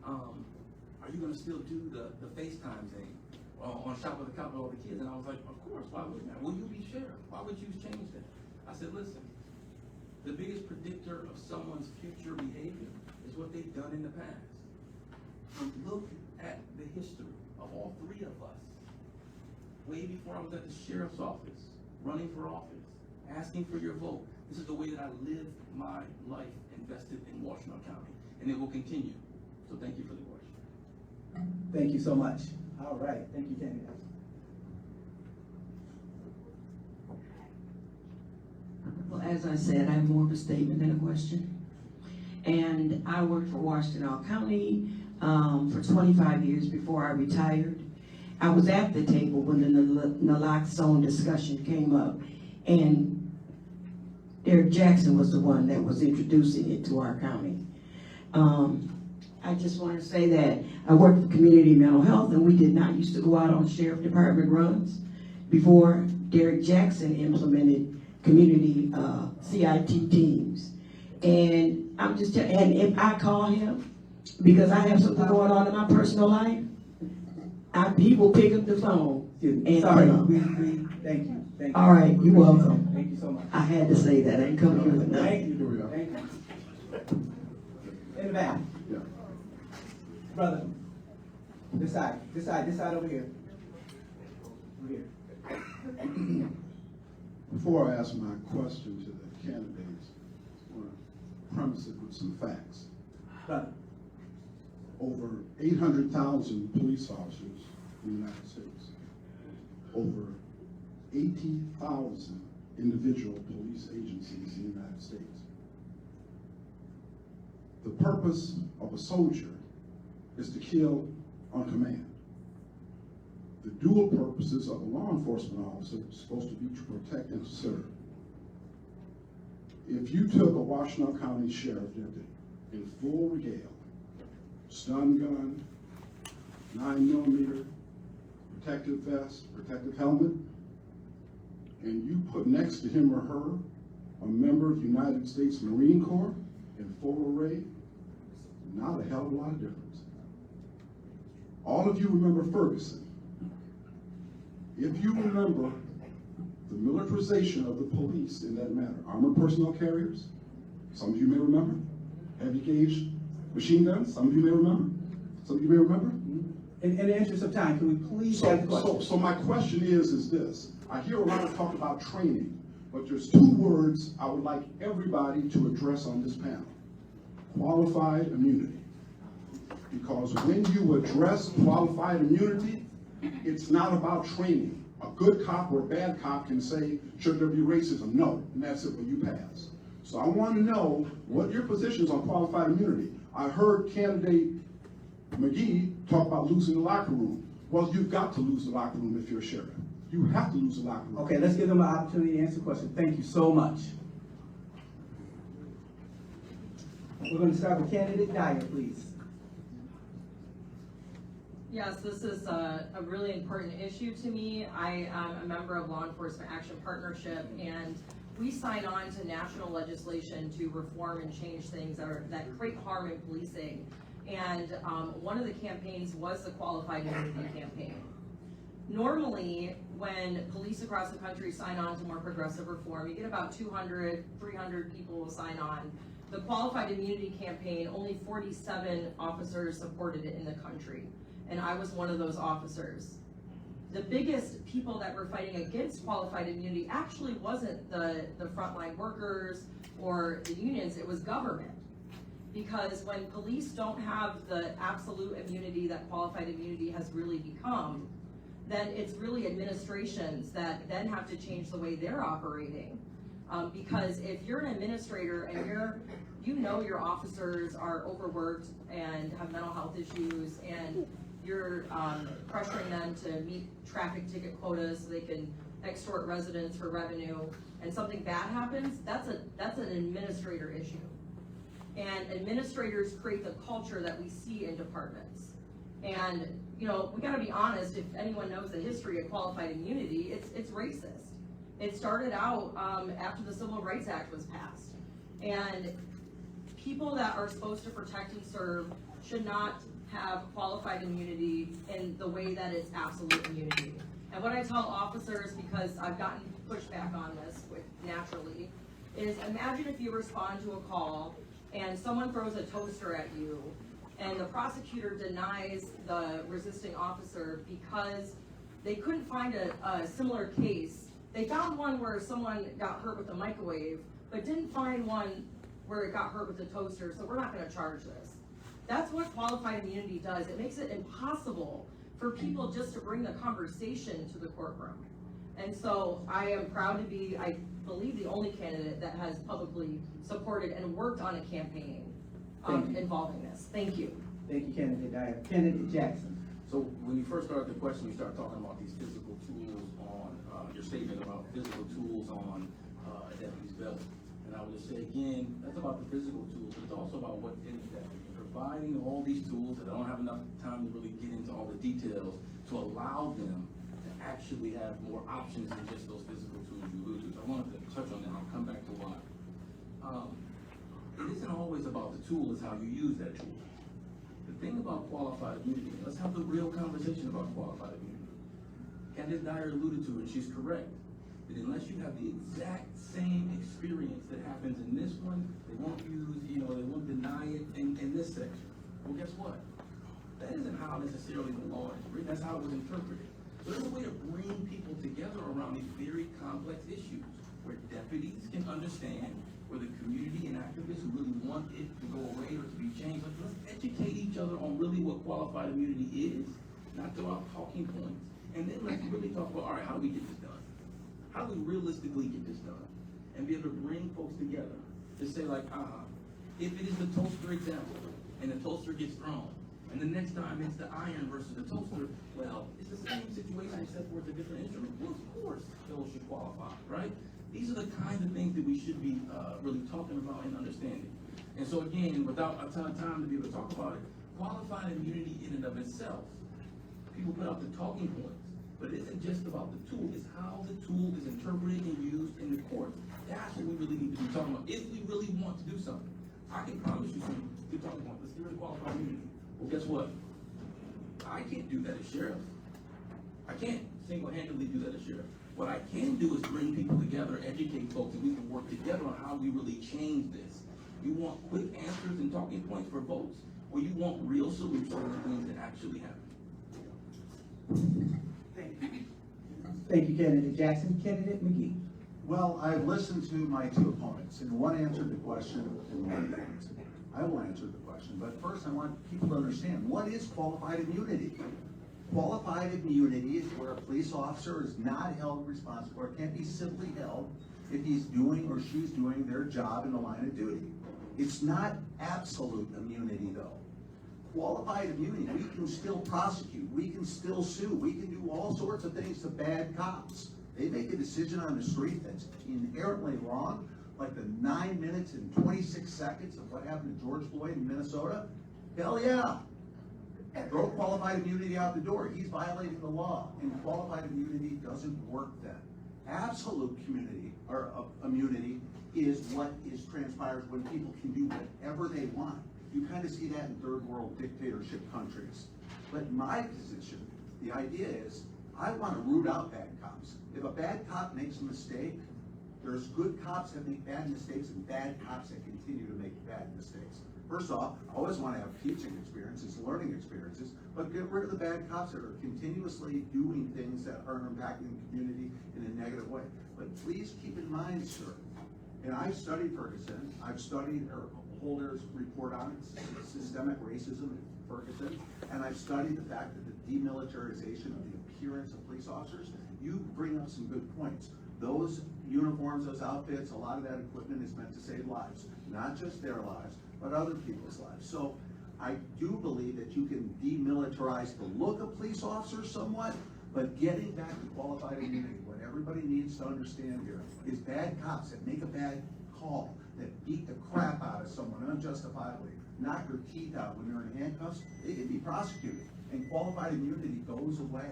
are you gonna still do the FaceTime thing on Shop with the Cop with all the kids? And I was like, of course, why wouldn't I? Will you be sheriff? Why would you change that? I said, listen, the biggest predictor of someone's future behavior is what they've done in the past. And look at the history of all three of us. Way before I was at the sheriff's office, running for office, asking for your vote. This is the way that I lived my life invested in Washtenaw County, and it will continue. So thank you for the question. Thank you so much. All right, thank you, candidate. Well, as I said, I have more of a statement than a question. And I worked for Washtenaw County for 25 years before I retired. I was at the table when the naloxone discussion came up, and Derrick Jackson was the one that was introducing it to our county. I just want to say that I worked for community mental health, and we did not used to go out on sheriff department runs before Derrick Jackson implemented community CIT teams. And I'm just and if I call him because I have something going on in my personal life, he will pick up the phone. And, Sorry, thank you. Thank you. All right, you're welcome. Thank you so much. I had to say that. I ain't coming here with nothing. Thank you. Thank you. In the back. Yeah. Brother, this side over here. Over here. Before I ask my question to the candidates, I want to premise it with some facts. Brother. Over 800,000 police officers in the United States. Over 80,000 individual police agencies in the United States. The purpose of a soldier is to kill on command. The dual purposes of a law enforcement officer is supposed to be to protect and to serve. If you took a Washtenaw County Sheriff deputy in full regalia, stun gun, 9mm, protective vest, protective helmet, and you put next to him or her a member of the United States Marine Corps in full array, not a hell of a lot of difference. All of you remember Ferguson. If you remember the militarization of the police in that matter, armored personnel carriers, some of you may remember, heavy gauge machine guns, some of you may remember, some of you may remember. In the interest of time, can we please ask the question? So my question is this. I hear a lot of talk about training, but there's two words I would like everybody to address on this panel. Qualified immunity. Because when you address qualified immunity, it's not about training. A good cop or a bad cop can say, should there be racism? No, and that's it, when you pass. So I want to know what your position is on qualified immunity. I heard candidate Magee talk about losing the locker room. Well, you've got to lose the locker room if you're a sheriff. You have to lose the locker room. Okay, let's give them an opportunity to answer the question. Thank you so much. We're going to start with candidate Dyer, please. Yes, this is a really important issue to me. I am a member of Law Enforcement Action Partnership, and we sign on to national legislation to reform and change things that create harm in policing. And one of the campaigns was the Qualified Immunity campaign. Normally, when police across the country sign on to more progressive reform, you get about 200, 300 people will sign on. The Qualified Immunity campaign, only 47 officers supported it in the country, and I was one of those officers. The biggest people that were fighting against qualified immunity actually wasn't the frontline workers or the unions, it was government. Because when police don't have the absolute immunity that qualified immunity has really become, then it's really administrations that then have to change the way they're operating. Because if you're an administrator and you know your officers are overworked and have mental health issues, and you're pressuring them to meet traffic ticket quotas so they can extort residents for revenue, and something bad happens, that's an administrator issue. And administrators create the culture that we see in departments. And, you know, we gotta be honest, if anyone knows the history of qualified immunity, it's racist. It started out after the Civil Rights Act was passed. And people that are supposed to protect and serve should not have qualified immunity in the way that it's absolute immunity. And what I tell officers, because I've gotten pushback on this naturally, is imagine if you respond to a call and someone throws a toaster at you and the prosecutor denies the resisting officer because they couldn't find a similar case. They found one where someone got hurt with a microwave, but didn't find one where it got hurt with a toaster, so we're not gonna charge this. That's what qualified immunity does. It makes it impossible for people just to bring the conversation to the courtroom. And so I am proud to be, I believe, the only candidate that has publicly supported and worked on a campaign involving this. Thank you. Thank you, Candidate Dyer. Candidate Jackson. So when you first started the question, you started talking about these physical tools on, your statement about physical tools on a deputy's belt. And I would just say again, that's about the physical tools, but it's also about what's in the deputy. Providing all these tools that I don't have enough time to really get into all the details to allow them to actually have more options than just those physical tools you alluded to. So I wanted to touch on that. I'll come back to why. It isn't always about the tool, it's how you use that tool. The thing about qualified immunity, let's have the real conversation about qualified immunity. Candace Dyer alluded to it, and she's correct, that unless you have the exact same experience that happens in this one, they won't use, they won't deny it in this section. Well, guess what? That isn't how necessarily the law is written, that's how it was interpreted. So there's a way to bring people together around these very complex issues, where deputies can understand, where the community and activists who really want it to go away or to be changed, let's educate each other on really what qualified immunity is, not throw out talking points. And then let's really talk about, all right, how do we get this done? How do we realistically get this done? And be able to bring folks together to say like, if it is the toaster example, and the toaster gets thrown, and the next time it's the iron versus the toaster, well, it's the same situation except for it's a different instrument. Well, of course, those should qualify, right? These are the kinds of things that we should be really talking about and understanding. And so again, without a ton of time to be able to talk about it, qualified immunity in and of itself, people put out the talking points, but it isn't just about the tool, it's how the tool is interpreted and used in the court. That's what we really need to be talking about, if we really want to do something. I can promise you some good talking points. Let's get rid of qualified immunity. Well, guess what? I can't do that as sheriff. I can't single-handedly do that as sheriff. What I can do is bring people together, educate folks, and we can work together on how we really change this. You want quick answers and talking points for votes, or you want real solutions to things that actually happen? Thank you, Candidate Jackson. Candidate Magee. Well, I've listened to my two opponents, and one answered the question and one didn't. I will answer the question, but first I want people to understand, what is qualified immunity? Qualified immunity is where a police officer is not held responsible or can't be civilly held if he's doing or she's doing their job in the line of duty. It's not absolute immunity though. Qualified immunity, we can still prosecute, we can still sue, we can do all sorts of things to bad cops. They make a decision on the street that's inherently wrong, like the 9 minutes and 26 seconds of what happened to George Floyd in Minnesota. Hell yeah. Throw qualified immunity out the door. He's violating the law, and qualified immunity doesn't work then. Absolute immunity is what transpires when people can do whatever they want. You kind of see that in third world dictatorship countries. But my position, the idea is, I want to root out bad cops. If a bad cop makes a mistake, there's good cops that make bad mistakes and bad cops that continue to make bad mistakes. First off, I always want to have teaching experiences, learning experiences, but get rid of the bad cops that are continuously doing things that are impacting the community in a negative way. But please keep in mind, sir, and I've studied Ferguson, I've studied Holder's report on it, systemic racism in Ferguson, and I've studied the fact that the demilitarization of the appearance of police officers. You bring up some good points. Those uniforms, those outfits, a lot of that equipment is meant to save lives, not just their lives, but other people's lives. So I do believe that you can demilitarize the look of police officers somewhat, but getting back to qualified immunity, what everybody needs to understand here is bad cops that make a bad call, that beat the crap out of someone unjustifiably, knock your teeth out when they're in handcuffs, they can be prosecuted. And qualified immunity goes away.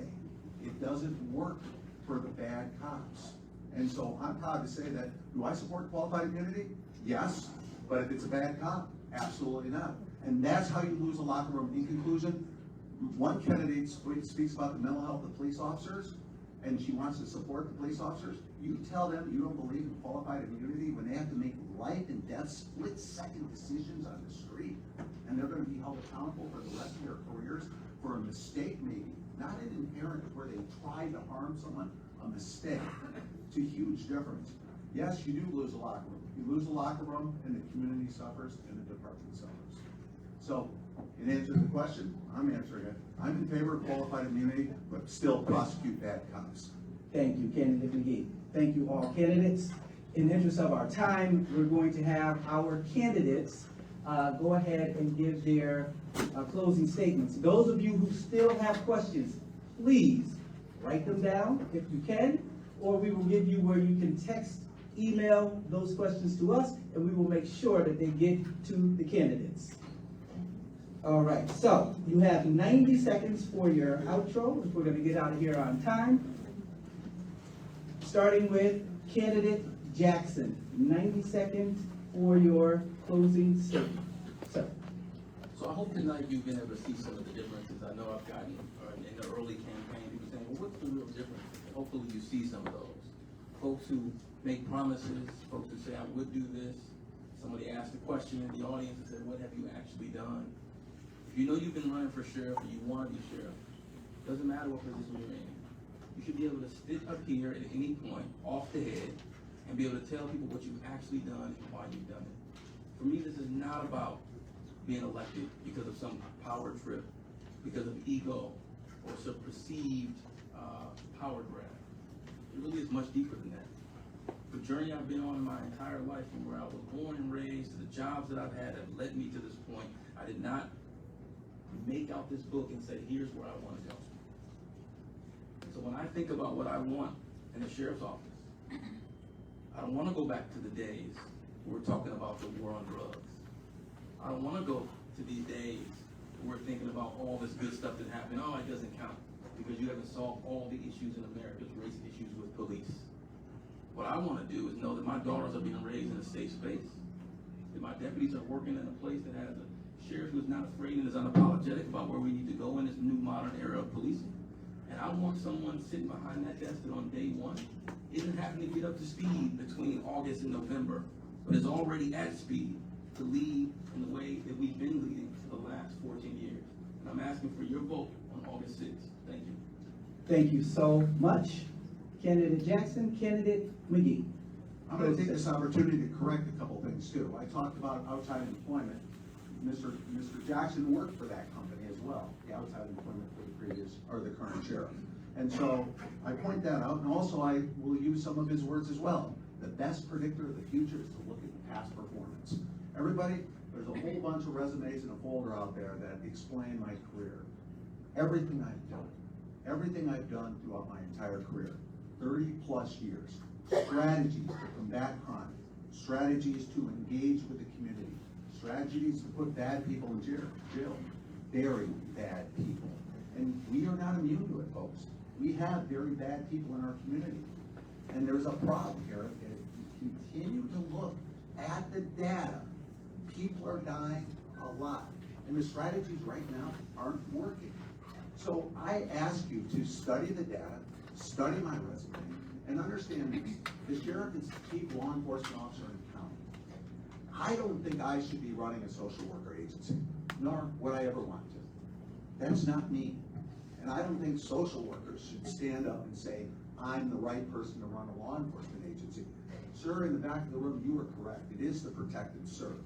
It doesn't work for the bad cops. And so I'm proud to say that, do I support qualified immunity? Yes, but if it's a bad cop, absolutely not. And that's how you lose a locker room. In conclusion, one candidate speaks about the mental health of police officers, and she wants to support the police officers. You tell them you don't believe in qualified immunity when they have to make life and death split-second decisions on the street, and they're going to be held accountable for the rest of their careers for a mistake maybe, not an inherent where they tried to harm someone, a mistake. It's a huge difference. Yes, you do lose a locker room. You lose a locker room, and the community suffers, and the department suffers. So, in answer to the question, I'm answering it. I'm in favor of qualified immunity, but still prosecute bad cops. Thank you, candidate Magee. Thank you, all candidates. In the interest of our time, we're going to have our candidates go ahead and give their closing statements. Those of you who still have questions, please write them down if you can, or we will give you where you can text, email those questions to us, and we will make sure that they get to the candidates. All right, so you have 90 seconds for your outro if we're going to get out of here on time. Starting with candidate Jackson, 90 seconds for your closing statement. Sir. So I hope tonight you've been able to see some of the differences. I know I've gotten in the early campaign, people saying, well, what's the real difference? Hopefully you see some of those. Folks who make promises, folks who say, I would do this. Somebody asked a question in the audience and said, what have you actually done? If you know you've been running for sheriff or you want to be sheriff, doesn't matter what position you're in. You should be able to sit up here at any point, off the head, and be able to tell people what you've actually done and why you've done it. For me, this is not about being elected because of some power trip, because of ego, or some perceived power grab. It really is much deeper than that. The journey I've been on my entire life, from where I was born and raised to the jobs that I've had that led me to this point, I did not make out this book and say, here's where I want to go. So when I think about what I want in the sheriff's office, I don't want to go back to the days where we're talking about the war on drugs. I don't want to go to these days where we're thinking about all this good stuff that happened. Oh, it doesn't count because you haven't solved all the issues in America's race issues with police. What I want to do is know that my daughters are being raised in a safe space, that my deputies are working in a place that has a sheriff who's not afraid and is unapologetic about where we need to go in this new modern era of policing. And I want someone sitting behind that desk that on day one isn't having to get up to speed between August and November, but is already at speed to lead in the way that we've been leading for the last 14 years. And I'm asking for your vote on August 6th. Thank you. Thank you so much. Candidate Jackson, candidate Magee. I'm going to take this opportunity to correct a couple things too. I talked about outside employment. Mr. Jackson worked for that company as well, the outside employment for the previous, or the current sheriff. And so I point that out, and also I will use some of his words as well. The best predictor of the future is to look at the past performance. Everybody, there's a whole bunch of resumes in a folder out there that explain my career. Everything I've done throughout my entire career, 30 plus years. Strategies to combat crime, strategies to engage with the community, strategies to put bad people in jail, very bad people. And we are not immune to it, folks. We have very bad people in our community. And there's a problem here. If you continue to look at the data, people are dying a lot. And the strategies right now aren't working. So I ask you to study the data, study my resume, and understand this. The sheriff is the chief law enforcement officer in the county. I don't think I should be running a social worker agency, nor would I ever want to. That's not me. And I don't think social workers should stand up and say, I'm the right person to run a law enforcement agency. Sir, in the back of the room, you are correct. It is the protect and serve.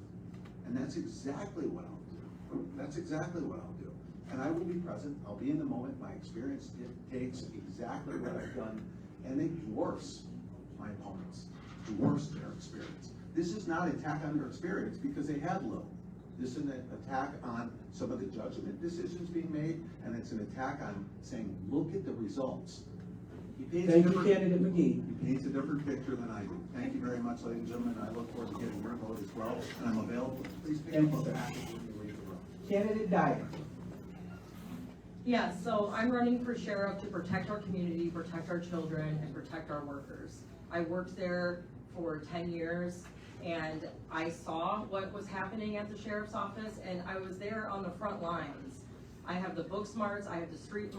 And that's exactly what I'll do. That's exactly what I'll do. And I will be present, I'll be in the moment, my experience dictates exactly what I've done, and it dwarfs my opponents, dwarfs their experience. This is not an attack on their experience because they had little. This is an attack on some of the judgment decisions being made, and it's an attack on saying, look at the results. Thank you, Candidate Magee. He paints a different picture than I do. Thank you very much, ladies and gentlemen. I look forward to getting your vote as well, and I'm available. Please pick Thank up you, a sir. package when you leave the room. Candidate Dyer. Yeah, so I'm running for sheriff to protect our community, protect our children, and protect our workers. I worked there for 10 years, and I saw what was happening at the sheriff's office, and I was there on the front lines. I have the book smarts, I have the street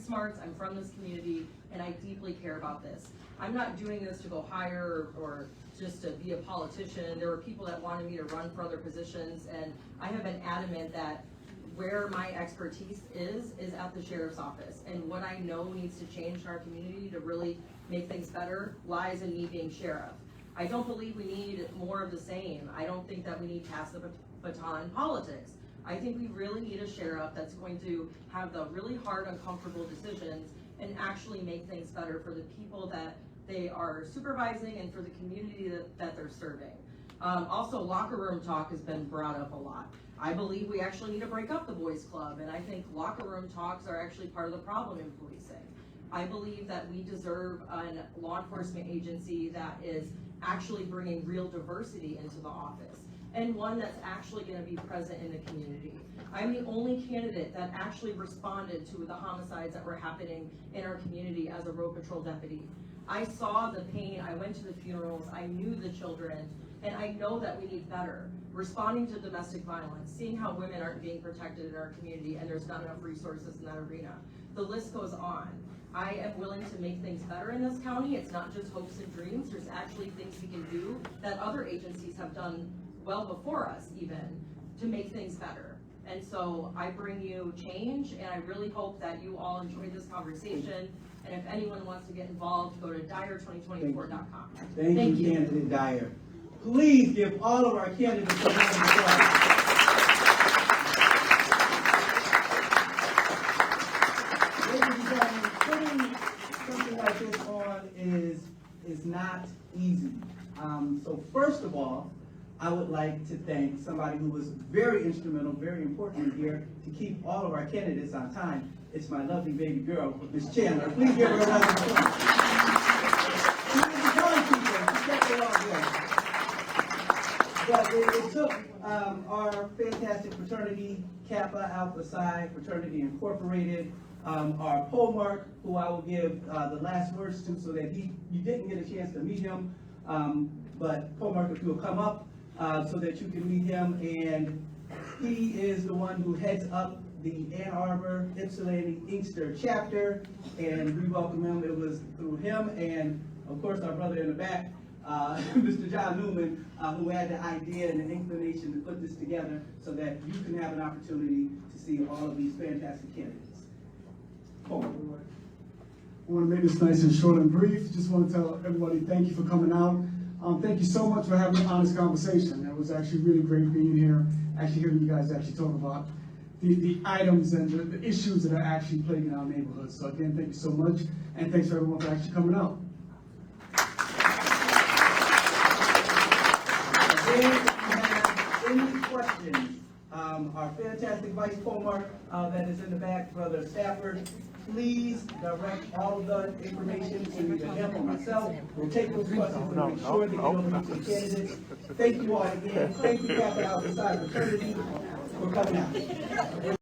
smarts, I'm from this community, and I deeply care about this. I'm not doing this to go higher or just to be a politician. There were people that wanted me to run for other positions, and I have been adamant that where my expertise is at the sheriff's office. And what I know needs to change in our community to really make things better lies in me being sheriff. I don't believe we need more of the same. I don't think that we need pass the baton politics. I think we really need a sheriff that's going to have the really hard, uncomfortable decisions and actually make things better for the people that they are supervising and for the community that they're serving. Also, locker room talk has been brought up a lot. I believe we actually need to break up the boys club, and I think locker room talks are actually part of the problem in policing. I believe that we deserve a law enforcement agency that is actually bringing real diversity into the office, and one that's actually going to be present in the community. I'm the only candidate that actually responded to the homicides that were happening in our community as a road patrol deputy. I saw the pain, I went to the funerals, I knew the children, and I know that we need better. Responding to domestic violence, seeing how women aren't being protected in our community and there's not enough resources in that arena. The list goes on. I am willing to make things better in this county. It's not just hopes and dreams. There's actually things we can do that other agencies have done well before us even to make things better. And so I bring you change, and I really hope that you all enjoyed this conversation. And if anyone wants to get involved, go to dyer2024.com. Thank you, Candidate Dyer. Please give all of our candidates a round of applause. Ladies and gentlemen, putting something like this on is not easy. So first of all, I would like to thank somebody who was very instrumental, very important here to keep all of our candidates on time. It's my lovely baby girl, Ms. Chandler. Please give her a round of applause. She was the young people. She kept it all good. But it took our fantastic fraternity, Kappa Alpha Psi Fraternity Incorporated, our pole mark, who I will give the last words to so that you didn't get a chance to meet him, but pole mark, if you'll come up so that you can meet him. And he is the one who heads up the Ann Arbor, Ypsilanti, Inkster chapter, and we welcome him. It was through him and, of course, our brother in the back, Mr. John Newman, who had the idea and the inclination to put this together so that you can have an opportunity to see all of these fantastic candidates. Paul. I want to make this nice and short and brief. Just want to tell everybody thank you for coming out. Thank you so much for having an honest conversation. It was actually really great being here, actually hearing you guys actually talk about the items and the issues that are actually plaguing our neighborhood. So again, thank you so much, and thanks for everyone for actually coming out. If you have any questions, our fantastic Vice Pole mark that is in the back, Brother Stafford, please direct all of the information to either him or myself. We'll take those questions and make sure that you don't lose the candidates. Thank you all again. Thank you, Kappa Alpha Psi Fraternity, for coming out.